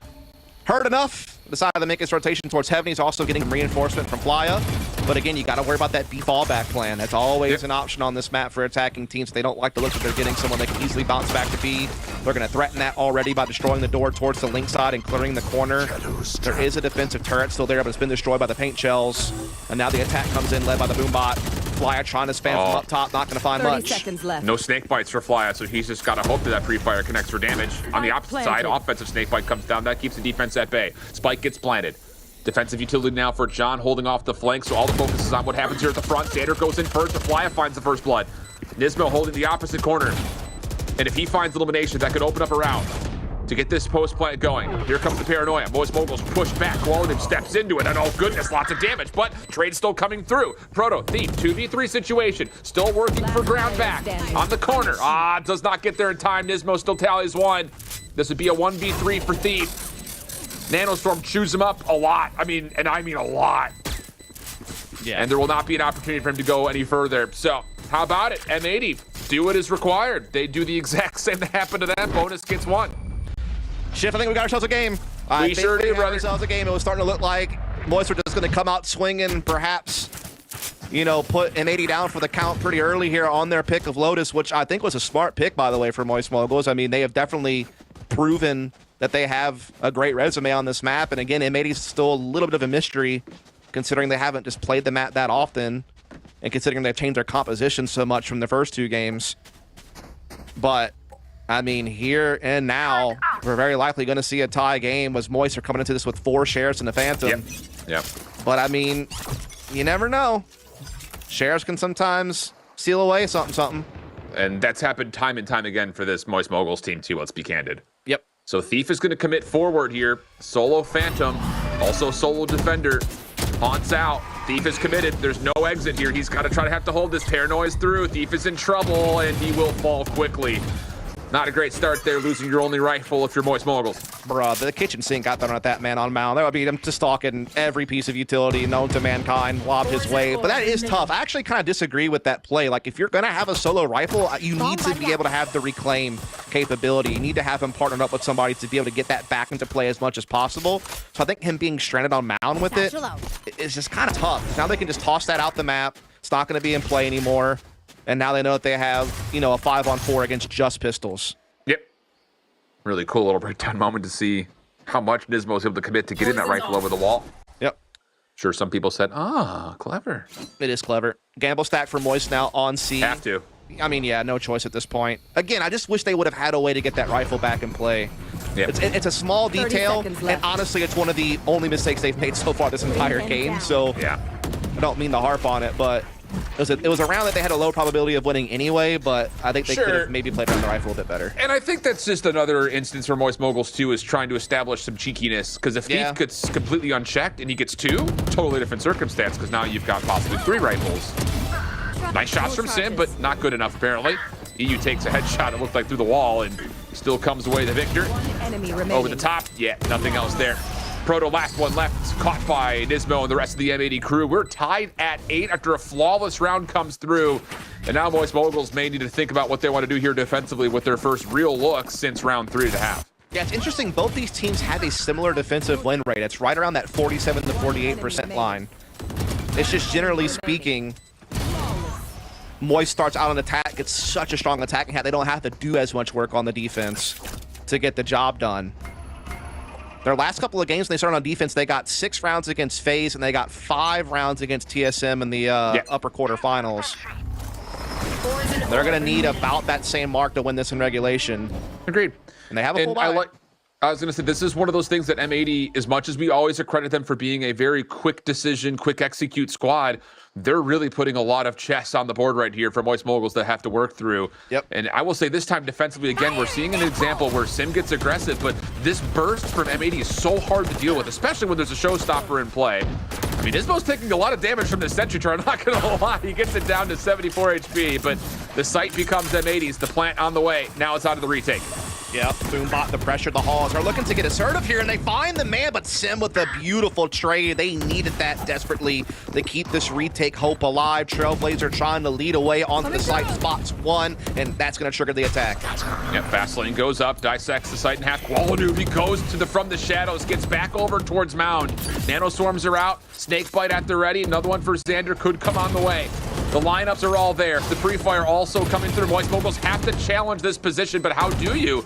heard enough. Decided to make his rotation towards Heaven. He's also getting reinforcement from Flya. But again, you got to worry about that B fallback plan. That's always an option on this map for attacking teams. They don't like to look that they're getting someone they can easily bounce back to B. They're going to threaten that already by destroying the door towards the link side and clearing the corner. There is a defensive turret still there, but it's been destroyed by the paint shells. And now the attack comes in, led by the Boombot. Flya trying to spam from up top, not going to find 30 much. seconds left. No snake bites for Flya, so he's just got to hope that pre-fire connects for damage. On the opposite side, offensive snake bite comes down. That keeps the defense at bay. Spike gets planted. Defensive utility now for John, holding off the flank, so all the focus is on what happens here at the front. Xander goes in first, but Flya finds the first blood. Nismo holding the opposite corner. And if he finds elimination, that could open up a round to get this post plant going. Here comes the paranoia. Moist Moguls push back. Quality steps into it, and oh goodness, lots of damage, but trade still coming through. Proto, Thief, 2v3 situation. Still working for ground back. On the corner. Does not get there in time. Nismo still tallies 1. This would be a 1v3 for Thief. Nanostorm chews him up a lot. I mean a lot. and there will not be an opportunity for him to go any further. So how about it? M80, do what is required. They do the exact same that happened to them. Bonus gets 1. Shift, I think we got ourselves a game. We sure do, brother. Ourselves a game. It was starting to look like Moist were just going to come out swinging, perhaps, you know, put M80 down for the count pretty early here on their pick of Lotus, which I think was a smart pick, by the way, for Moist Moguls. I mean, they have definitely proven that they have a great resume on this map. And again, M80 is still a little bit of a mystery, considering they haven't just played the map that often, and considering they've changed their composition so much from the first 2 games. But I mean, here and now, we're very likely going to see a tie game, as Moist are coming into this with 4 shares in the Phantom. Yep. But I mean, you never know. Shares can sometimes seal away something. And that's happened time and time again for this Moist Moguls team too, let's be candid. Yep. So Thief is going to commit forward here. Solo Phantom, also solo Defender. Haunts out. Thief is committed. There's no exit here. He's got to try to hold this Paranoise through. Thief is in trouble, and he will fall quickly. Not a great start there, losing your only rifle if you're Moist Moguls. Bruh, the kitchen sink got thrown at that man on mound. That would be them just stalking every piece of utility known to mankind, lobbed his way. But that is tough. I actually kind of disagree with that play. Like, if you're going to have a solo rifle, you need to be able to have the reclaim capability. You need to have him partnered up with somebody to be able to get that back into play as much as possible. So I think him being stranded on mound with it is just kind of tough. Now they can just toss that out the map. It's not going to be in play anymore. And now they know that they have, you know, a 5-on-4 against just pistols. Yep. Really cool little breakdown moment to see how much Nismo was able to commit to getting that rifle over the wall. Yep. Sure, some people said, clever. It is clever. Gamble stack for Moist now on C. Have to. I mean, yeah, no choice at this point. Again, I just wish they would have had a way to get that rifle back in play. Yep. It's a small detail, and honestly, it's one of the only mistakes they've made so far this entire game. So yeah, I don't mean to harp on it, but it was a round that they had a low probability of winning anyway, but I think they could have maybe played around the rifle a bit better. And I think that's just another instance for Moist Moguls too, is trying to establish some cheekiness, because if Thief gets completely unchecked and he gets 2, totally different circumstance, because now you've got possibly 3 rifles. Nice shots from Sim, but not good enough apparently. EU takes a headshot, it looked like through the wall, and still comes away the victor. Over the top, yeah, nothing else there. Proto, last one left, caught by Nismo and the rest of the M80 crew. We're tied at 8 after a flawless round comes through. And now Moist Moguls may need to think about what they want to do here defensively with their first real look since round 3.5. Yeah, it's interesting. Both these teams have a similar defensive win rate. It's right around that 47 to 48% line. It's just generally speaking, Moist starts out on attack. It's such a strong attacking hat. They don't have to do as much work on the defense to get the job done. Their last couple of games, when they started on defense, they got 6 rounds against FaZe, and they got 5 rounds against TSM in the upper quarterfinals. They're going to need about that same mark to win this in regulation. Agreed. And they have a full buy. I was going to say, this is one of those things that M80, as much as we always accredit them for being a very quick decision, quick execute squad, they're really putting a lot of chess on the board right here for Moist Moguls that have to work through. Yep. And I will say this time defensively, again, we're seeing an example where Sim gets aggressive, but this burst from M80 is so hard to deal with, especially when there's a showstopper in play. I mean, Nismo's taking a lot of damage from the sentry turret, I'm not going to lie. He gets it down to 74 HP, but the site becomes M80's, the plant on the way. Now it's out of the retake. Yep, Boombot, the pressure, the Halls are looking to get assertive here, and they find the man, but Sim with a beautiful trade. They needed that desperately to keep this retake hope alive. Trailblazer trying to lead away onto the site, spots 1, and that's going to trigger the attack. Yep, fast lane goes up, dissects the site in half. Qualanoo, he goes to from the shadows, gets back over towards Mound. Nanoswarms are out, Snakebite at the ready. Another one for Xander could come on the way. The lineups are all there. The pre-fire also coming through. Moist Moguls have to challenge this position, but how do you?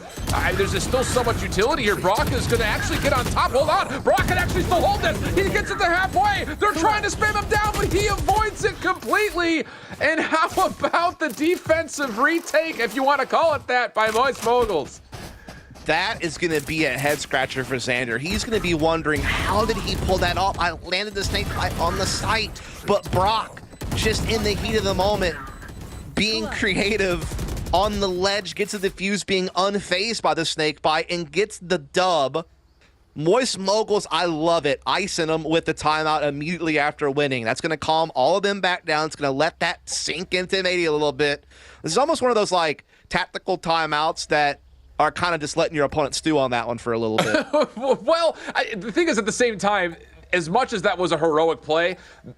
There's just still so much utility here. Brock is going to actually get on top. Hold on. Brock can actually still hold this. He gets it to halfway. They're trying to spam him down, but he avoids it completely. And how about the defensive retake, if you want to call it that, by Moist Moguls? That is going to be a head scratcher for Xander. He's going to be wondering, how did he pull that off? I landed the snake on the site, but Brock, just in the heat of the moment, being creative on the ledge, gets the defuse, being unfazed by the snake bite, and gets the dub. Moist Moguls, I love it, icing them with the timeout immediately after winning. That's going to calm all of them back down. It's going to let that sink into M80 a little bit. This is almost one of those like tactical timeouts that are kind of just letting your opponent stew on that one for a little bit. Well, the thing is, at the same time, as much as that was a heroic play,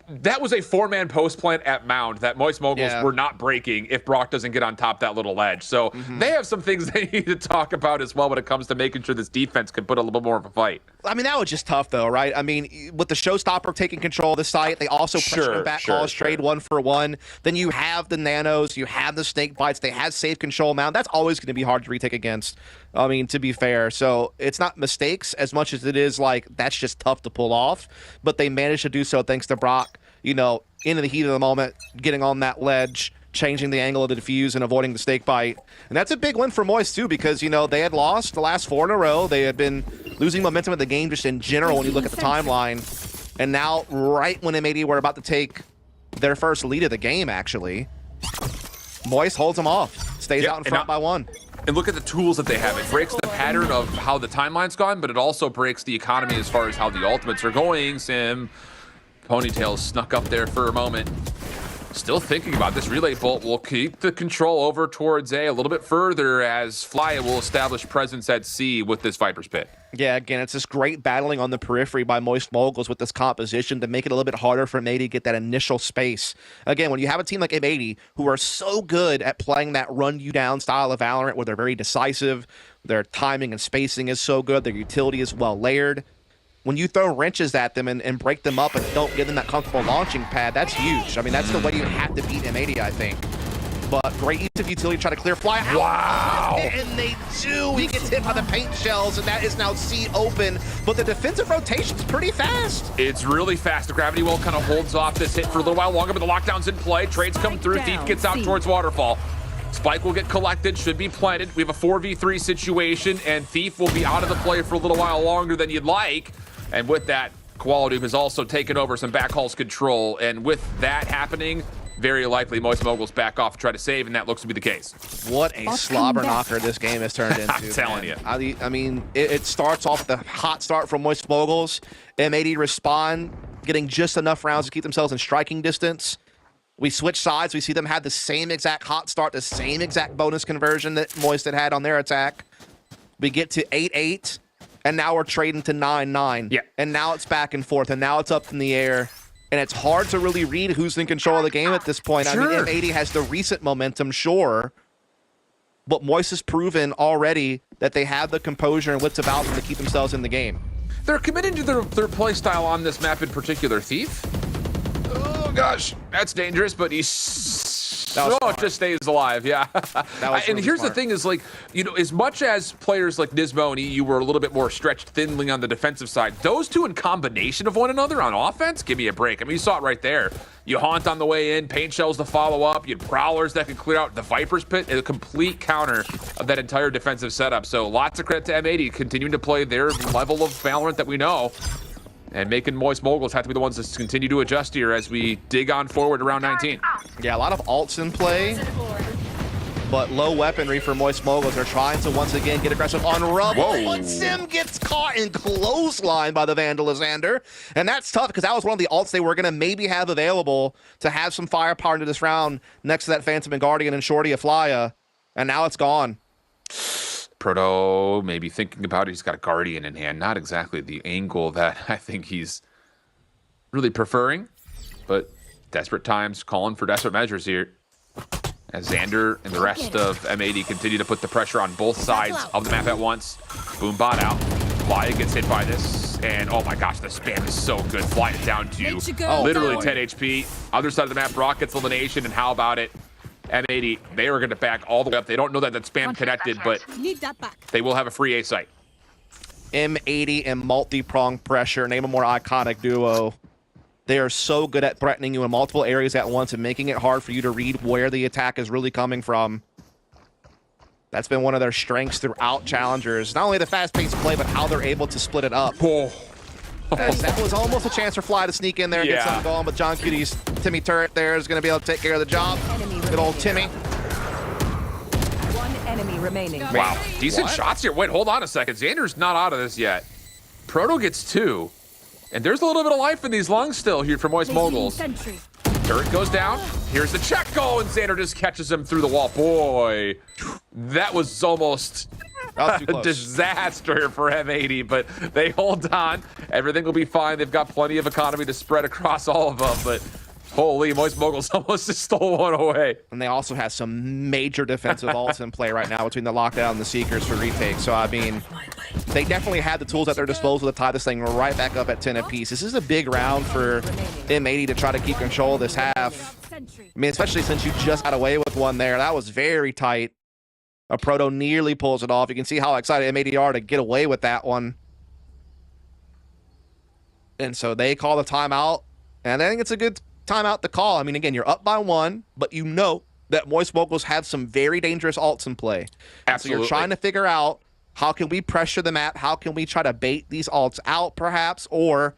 that was a 4-man post plant at Mound that Moist Moguls were not breaking if Brock doesn't get on top that little ledge. So they have some things they need to talk about as well when it comes to making sure this defense can put a little bit more of a fight. I mean, that was just tough, though, right? I mean, with the Showstopper taking control of the site, they also pressure back calls, trade 1-for-1. Then you have the nanos, you have the snake bites, they have safe control Mound. That's always going to be hard to retake against, I mean, to be fair. So it's not mistakes as much as it is like that's just tough to pull off. But they managed to do so thanks to Brock, you know, in the heat of the moment, getting on that ledge, changing the angle of the defuse and avoiding the snake bite. And that's a big win for Moist, too, because, you know, they had lost the last 4 in a row. They had been losing momentum in the game just in general when you look at the timeline. And now, right when M80 were about to take their first lead of the game, actually, Moist holds them off, stays out in front by 1. And look at the tools that they have. It breaks the pattern of how the timeline's gone, but it also breaks the economy as far as how the ultimates are going. Sim, Ponytail snuck up there for a moment. Still thinking about this. Relay Bolt will keep the control over towards A little bit further as Flya will establish presence at C with this Viper's Pit. Yeah, again, it's this great battling on the periphery by Moist Moguls with this composition to make it a little bit harder for M80 to get that initial space. Again, when you have a team like M80 who are so good at playing that run-you-down style of Valorant where they're very decisive, their timing and spacing is so good, their utility is well layered, when you throw wrenches at them and break them up and don't give them that comfortable launching pad, that's huge. I mean, that's the way you have to beat M80, I think. But great use of utility to try to clear Fly. Wow! And they do. He gets hit by the paint shells, and that is now C open. But the defensive rotation's pretty fast. It's really fast. The gravity well kind of holds off this hit for a little while longer, but the lockdown's in play. Trades come through. Thief gets out towards Waterfall. Spike will get collected, should be planted. We have a 4v3 situation, and Thief will be out of the play for a little while longer than you'd like. And with that, Quality has also taken over some backhauls control. And with that happening, very likely Moist Moguls back off to try to save, and that looks to be the case. What a slobber knocker this game has turned into. I'm telling you. I mean, it starts off with a hot start from Moist Moguls. M80 respond, getting just enough rounds to keep themselves in striking distance. We switch sides. We see them have the same exact hot start, the same exact bonus conversion that Moist had on their attack. We get to 8-8. And now we're trading to 9-9. Yeah. And now it's back and forth, and now it's up in the air. And it's hard to really read who's in control of the game at this point. Sure. I mean, M80 has the recent momentum, sure. But Moist has proven already that they have the composure and wits about them to keep themselves in the game. They're committing to their play style on this map in particular. Thief? Oh, gosh. That's dangerous, but he's... it just stays alive, yeah. And really here's smart. the thing is, like, you know, as much as players like Nismoni, you were a little bit more stretched thinly on the defensive side, those two in combination of one another on offense, give me a break. I mean, you saw it right there. You haunt on the way in, paint shells to follow up, you had prowlers that could clear out the Viper's Pit, a complete counter of that entire defensive setup. So lots of credit to M80 continuing to play their level of Valorant that we know. And making Moist Moguls have to be the ones that continue to adjust here as we dig on forward around 19. Yeah, a lot of ults in play, but low weaponry for Moist Moguls. They're trying to once again get aggressive on Rubble, but Sim gets caught in clothesline by the Vandalizander. And that's tough because that was one of the ults they were going to maybe have available to have some firepower into this round next to that Phantom and Guardian and Shorty of Flya. And now it's gone. Proto maybe thinking about it. He's got a Guardian in hand. Not exactly the angle that I think he's really preferring, but desperate times calling for desperate measures here. As Xander and the rest of M80 continue to put the pressure on both sides of the map at once. Boom bot out. Flya gets hit by this, and oh my gosh, the spam is so good. Flya down to literally 10 HP. Other side of the map, Brock gets elimination, and how about it? M80, they are going to back all the way up. They don't know that spam connected, but they will have a free A site. M80 and multi-prong pressure, name a more iconic duo. They are so good at threatening you in multiple areas at once and making it hard for you to read where the attack is really coming from. That's been one of their strengths throughout Challengers. Not only the fast-paced play, but how they're able to split it up. That was almost a chance for Fly to sneak in there and get something going, but John Cuty's Timmy Turret there is going to be able to take care of the job. Good old Timmy. One enemy remaining. Wow, decent shots here. Wait, hold on a second. Xander's not out of this yet. Proto gets 2. And there's a little bit of life in these lungs still here for Moist Moguls. Turret goes down. Here's the check. Oh, and Xander just catches him through the wall. Boy, that was almost That was too a close. disaster for M80, but they hold on. Everything will be fine. They've got plenty of economy to spread across all of them, but holy, Moist Moguls almost just stole one away. And they also have some major defensive ults in play right now between the lockdown and the Seekers for retake. So, I mean, they definitely had the tools at their disposal to tie this thing right back up at 10 apiece. This is a big round for M80 to try to keep control of this half. I mean, especially since you just got away with one there. That was very tight. A Proto nearly pulls it off. You can see how excited M80 are to get away with that one. And so they call the timeout. And I think it's a good timeout to call. I mean, again, you're up by 1, but you know that Moist Moguls have some very dangerous ults in play. Absolutely. So you're trying to figure out, how can we pressure the map? How can we try to bait these ults out, perhaps? Or,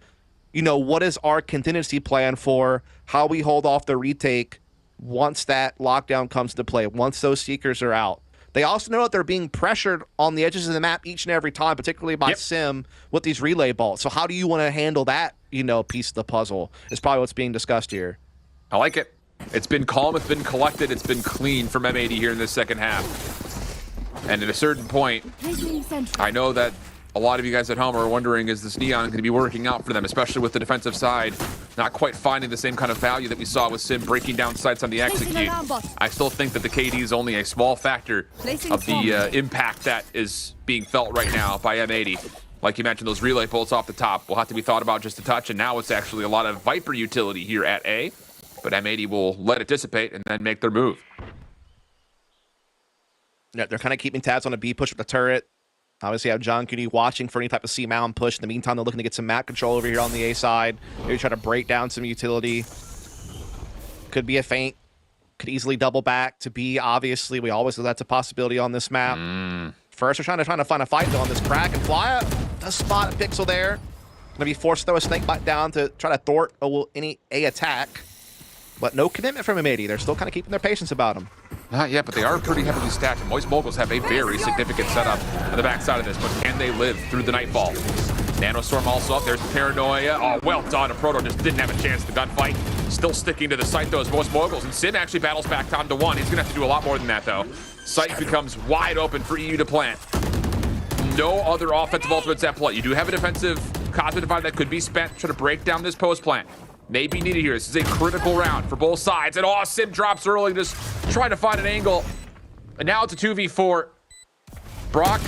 you know, what is our contingency plan for how we hold off the retake once that lockdown comes to play, once those Seekers are out? They also know that they're being pressured on the edges of the map each and every time, particularly by Sim with these relay balls. So how do you want to handle that, you know, piece of the puzzle is probably what's being discussed here. I like it. It's been calm, it's been collected, it's been clean from M80 here in the second half. And at a certain point, I know that a lot of you guys at home are wondering, is this Neon going to be working out for them, especially with the defensive side not quite finding the same kind of value that we saw with Sim breaking down sites on the execute. I still think that the KD is only a small factor of the impact that is being felt right now by M80. Like you mentioned, those relay bolts off the top will have to be thought about just a touch, and now it's actually a lot of Viper utility here at A, but M80 will let it dissipate and then make their move. Yeah, they're kind of keeping tabs on a B push with the turret. Obviously, have John Cooney watching for any type of C mound push. In the meantime, they're looking to get some map control over here on the A side. Maybe try to break down some utility. Could be a feint. Could easily double back to B. Obviously, we always know that's a possibility on this map. First, they're trying to find a fight though on this crack and fly up. Does spot a pixel there. Gonna be forced to throw a snake bite down to try to thwart any A attack. But no commitment from M80. They're still kind of keeping their patience about them. Not yet, but they are pretty heavily stacked. And Moist Moguls have a very significant setup on the backside of this, but can they live through the Nightfall? Nanostorm also up. There's the Paranoia. Oh, well done. And Proto just didn't have a chance to gunfight. Still sticking to the site, though, as Moist Moguls. And Sim actually battles back down to 1. He's going to have to do a lot more than that, though. Site becomes wide open for EU to plant. No other offensive ultimates at play. You do have a defensive Cosmic Divide that could be spent to try to break down this post plant. Maybe needed here. This is a critical round for both sides. And oh, Sim drops early, just trying to find an angle. And now it's a 2v4. Brock,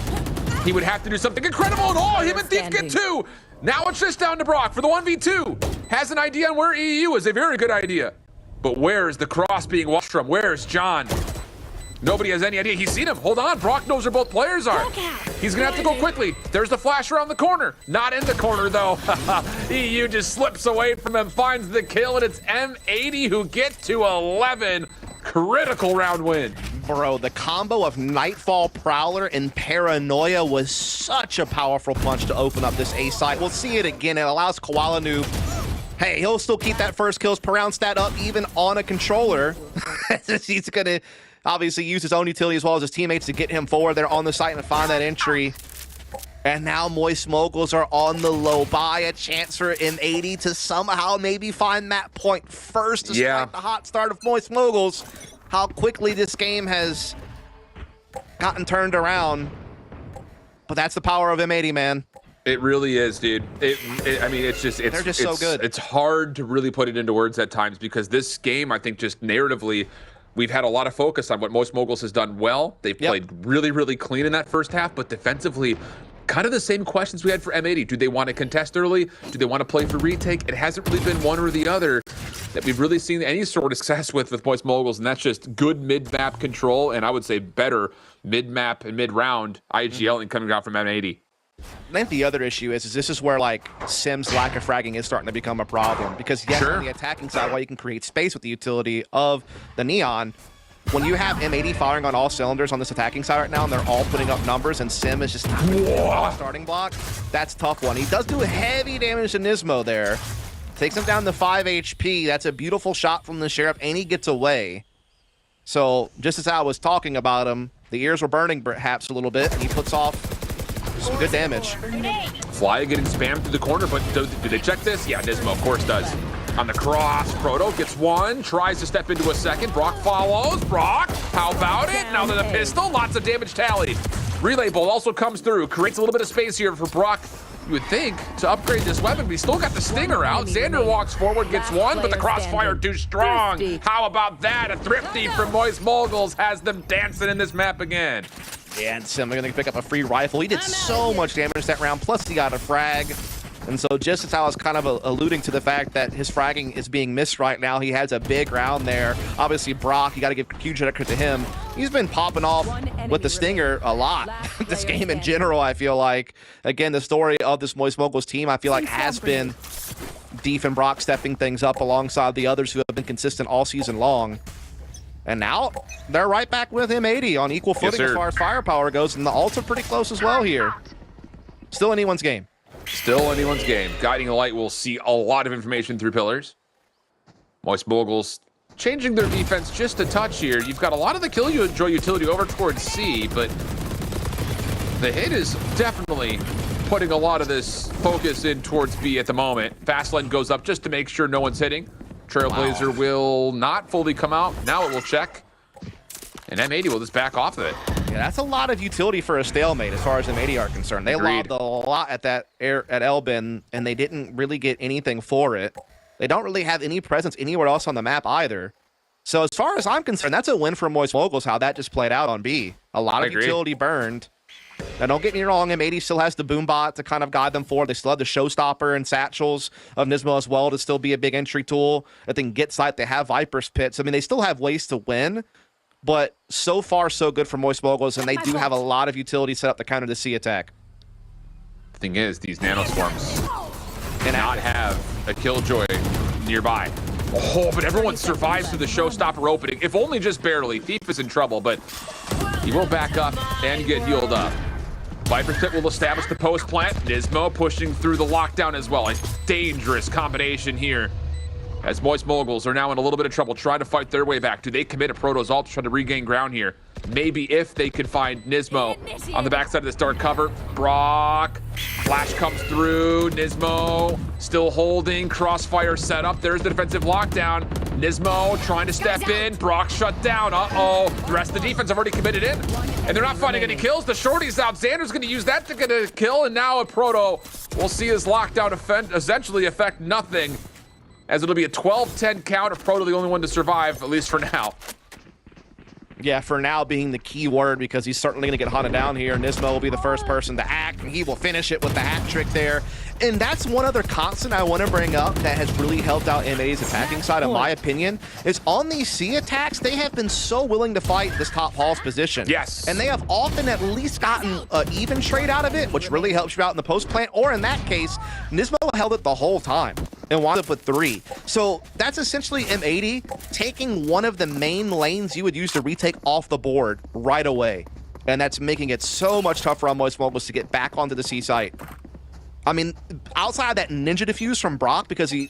he would have to do something incredible. And oh, him and Thief get 2. Now it's just down to Brock for the 1v2. Has an idea on where EU is, a very good idea. But where is the cross being watched from? Where is John? Nobody has any idea. He's seen him. Hold on. Brock knows where both players are. He's going to have to go quickly. There's the flash around the corner. Not in the corner, though. EU just slips away from him, finds the kill, and it's M80 who get to 11. Critical round win. Bro, the combo of Nightfall, Prowler, and Paranoia was such a powerful punch to open up this A site. We'll see it again. It allows Koala Noob. Hey, he'll still keep that first kills per round stat up even on a controller. He's going to obviously use his own utility as well as his teammates to get him forward there on the site and find that entry. And now Moist Moguls are on the low by. A chance for M80 to somehow maybe find that point first despite the hot start of Moist Moguls. How quickly this game has gotten turned around. But that's the power of M80, man. It really is, dude. I mean, it's just, they're just so good. It's hard to really put it into words at times because this game, I think, just narratively, we've had a lot of focus on what Moist Moguls has done well. They've played really, really clean in that first half, but defensively, kind of the same questions we had for M80. Do they want to contest early? Do they want to play for retake? It hasn't really been one or the other that we've really seen any sort of success with Moist Moguls, and that's just good mid-map control, and I would say better mid-map and mid-round IGL coming out from M80. I think the other issue is this is where like Sim's lack of fragging is starting to become a problem because yes, on the attacking side, while you can create space with the utility of the Neon, when you have M80 firing on all cylinders on this attacking side right now and they're all putting up numbers and Sim is just not starting block, that's a tough one. He does do heavy damage to Nismo there. Takes him down to 5 HP. That's a beautiful shot from the Sheriff and he gets away. So just as I was talking about him, the ears were burning perhaps a little bit and he puts off some good damage. Fly getting spammed through the corner, but do they check this? Yeah, Nismo, of course, does. On the cross, Proto gets one, tries to step into a second. Brock follows. Brock, how about it? Now to the pistol, lots of damage tally. Relay bolt also comes through, creates a little bit of space here for Brock, you would think, to upgrade this weapon. We still got the stinger out. Xander walks forward, gets one, but the crossfire too strong. How about that? A thrifty from Moist Moguls has them dancing in this map again. Yeah, and Sim gonna pick up a free rifle. He did so much damage that round, plus he got a frag. And so just as I was kind of alluding to the fact that his fragging is being missed right now, he has a big round there. Obviously, Brock, you got to give huge credit to him. He's been popping off with the stinger a lot this game in general, I feel like. Again, the story of this Moist Moguls team, I feel like, has been Deef and Brock stepping things up alongside the others who have been consistent all season long. And now they're right back with M80 on equal footing as far as firepower goes, and the ults are pretty close as well here. Still anyone's game. Still anyone's game. Guiding Light will see a lot of information through pillars. Moist Moguls changing their defense just a touch here. You've got a lot of the Killjoy utility over towards C, but the hit is definitely putting a lot of this focus in towards B at the moment. Fastlane goes up just to make sure no one's hitting. Trailblazer will not fully come out. Now it will check. And M80 will just back off of it. Yeah, that's a lot of utility for a stalemate as far as M80 are concerned. They lobbed a lot at that at Elbin, and they didn't really get anything for it. They don't really have any presence anywhere else on the map either. So as far as I'm concerned, that's a win for Moist Moguls, how that just played out on B. A lot of utility burned. Now, don't get me wrong, M80 still has the Boombot to kind of guide them forward. They still have the Showstopper and Satchels of Nismo as well to still be a big entry tool. I think Get Sight, they have Viper's Pits. I mean, they still have ways to win. But so far, so good for Moist Moguls, and they do have a lot of utility set up to counter the C attack. The thing is, these nanoswarms cannot have a Killjoy nearby. Oh, but everyone survives through the Showstopper opening, if only just barely. Thief is in trouble, but he will back up and get healed up. Viper's Pit will establish the post plant. Nismo pushing through the lockdown as well. A dangerous combination here, as Moist Moguls are now in a little bit of trouble trying to fight their way back. Do they commit a Protoss ult to try to regain ground here? Maybe if they could find Nismo on the backside of this dark cover. Brock, flash comes through. Nismo still holding. Crossfire set up. There's the defensive lockdown. Nismo trying to step in. Brock shut down. Uh-oh. The rest of the defense have already committed in. And they're not finding any kills. The shorty's out. Xander's going to use that to get a kill. And now a Proto will see his lockdown essentially affect nothing, as it'll be a 12-10 count if Proto the only one to survive, at least for now. Yeah, for now being the key word, because he's certainly going to get hunted down here. Nismo will be the first person to act, and he will finish it with the hat trick there. And that's one other constant I want to bring up that has really helped out M80's attacking side, in my opinion, is on these C attacks, they have been so willing to fight this top Hall's position. Yes. And they have often at least gotten an even trade out of it, which really helps you out in the post plant. Or in that case, Nismo held it the whole time and wound up with 3. So that's essentially M80 taking one of the main lanes you would use to retake off the board right away. And that's making it so much tougher on Moist Moguls to get back onto the C site. I mean, outside of that ninja defuse from Brock, because he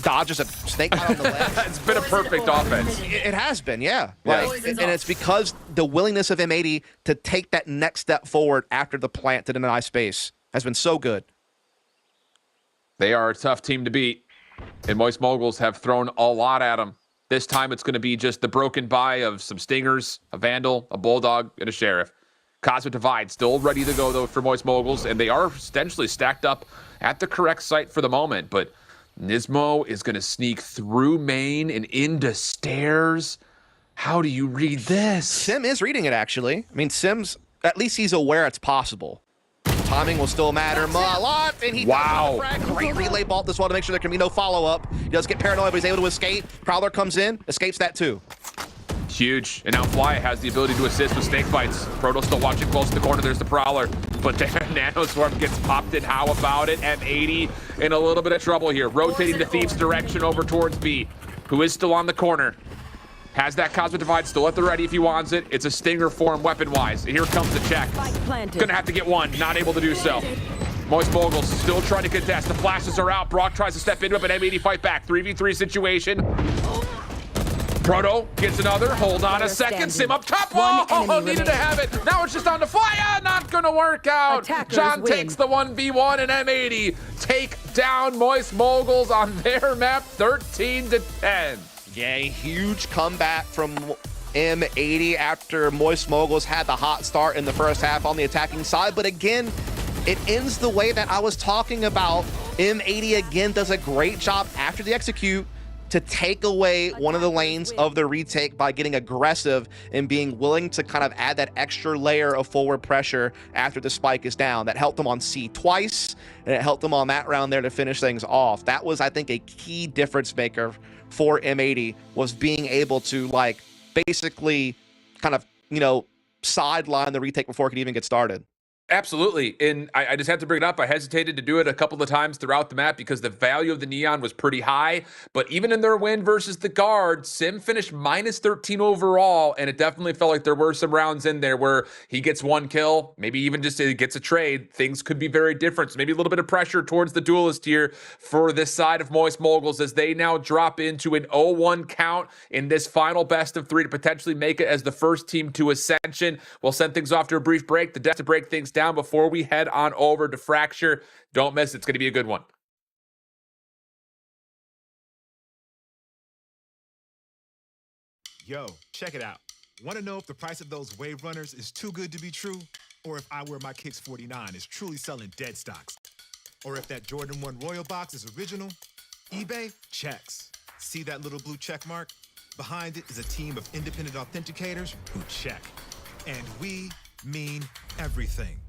dodges a snake on the left. It's been a perfect offense. It has been, yeah. Like, and it's because the willingness of M80 to take that next step forward after the plant to deny space has been so good. They are a tough team to beat, and Moist Moguls have thrown a lot at them. This time it's going to be just the broken by of some Stingers, a Vandal, a Bulldog, and a Sheriff. Cosmic Divide still ready to go, though, for Moist Moguls, and they are essentially stacked up at the correct site for the moment, but Nismo is going to sneak through main and into stairs. How do you read this? Sim is reading it, actually. I mean, Sim's, at least he's aware it's possible. Timing will still matter a lot, and he does frag. Great relay bolt this one to make sure there can be no follow-up. He does get paranoid, but he's able to escape. Prowler comes in, escapes that too. Huge. And now Fly has the ability to assist with snake bites. Proto still watching close to the corner. There's the Prowler. But there, Nanoswarm gets popped in. How about it? M80 in a little bit of trouble here. Rotating the Thief's direction over towards B, who is still on the corner. Has that Cosmic Divide still at the ready if he wants it. It's a Stinger form weapon-wise. Here comes the check. Gonna have to get one. Not able to do so. Moist Moguls still trying to contest. The flashes are out. Brock tries to step into it, but M80 fight back. 3v3 situation. Proto gets another. Hold on a second. Sim up top. Oh, needed to have it. Now it's just on the fly. Not gonna work out. John takes the 1v1, and M80 take down Moist Moguls on their map 13-10. Yeah, a huge comeback from M80 after Moist Moguls had the hot start in the first half on the attacking side. But again, it ends the way that I was talking about. M80 again does a great job after the execute to take away one of the lanes of the retake by getting aggressive and being willing to kind of add that extra layer of forward pressure after the spike is down. That helped them on C twice, and it helped them on that round there to finish things off. That was, I think, a key difference maker for M80, was being able to, like, basically kind of, you know, sideline the retake before it could even get started. Absolutely. And I just have to bring it up. I hesitated to do it a couple of times throughout the map because the value of the Neon was pretty high. But even in their win versus the Guard, Sim finished -13 overall. And it definitely felt like there were some rounds in there where he gets one kill, maybe even just gets a trade. Things could be very different. So maybe a little bit of pressure towards the duelist here for this side of Moist Moguls as they now drop into an 0-1 count in this final best of 3 to potentially make it as the first team to Ascension. We'll send things off to a brief break. The death to break things down before we head on over to Fracture. Don't miss it. It's going to be a good one. Yo, check it out. Want to know if the price of those Wave Runners is too good to be true? Or if I Wear My Kicks 49 is truly selling dead stocks? Or if that Jordan 1 Royal Box is original? eBay checks. See that little blue check mark? Behind it is a team of independent authenticators who check. And we mean everything.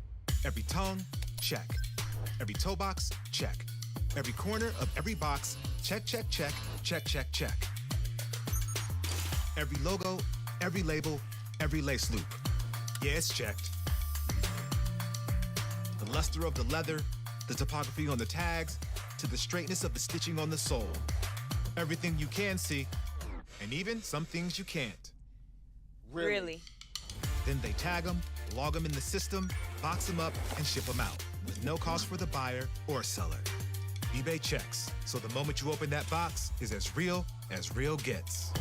Every tongue, check. Every toe box, check. Every corner of every box, check, check, check, check, check, check. Every logo, every label, every lace loop. Yeah, it's checked. The luster of the leather, the topography on the tags, to the straightness of the stitching on the sole. Everything you can see, and even some things you can't. Really? Then they tag them, log them in the system, box them up, and ship them out with no cost for the buyer or seller. eBay checks, so the moment you open that box is as real gets.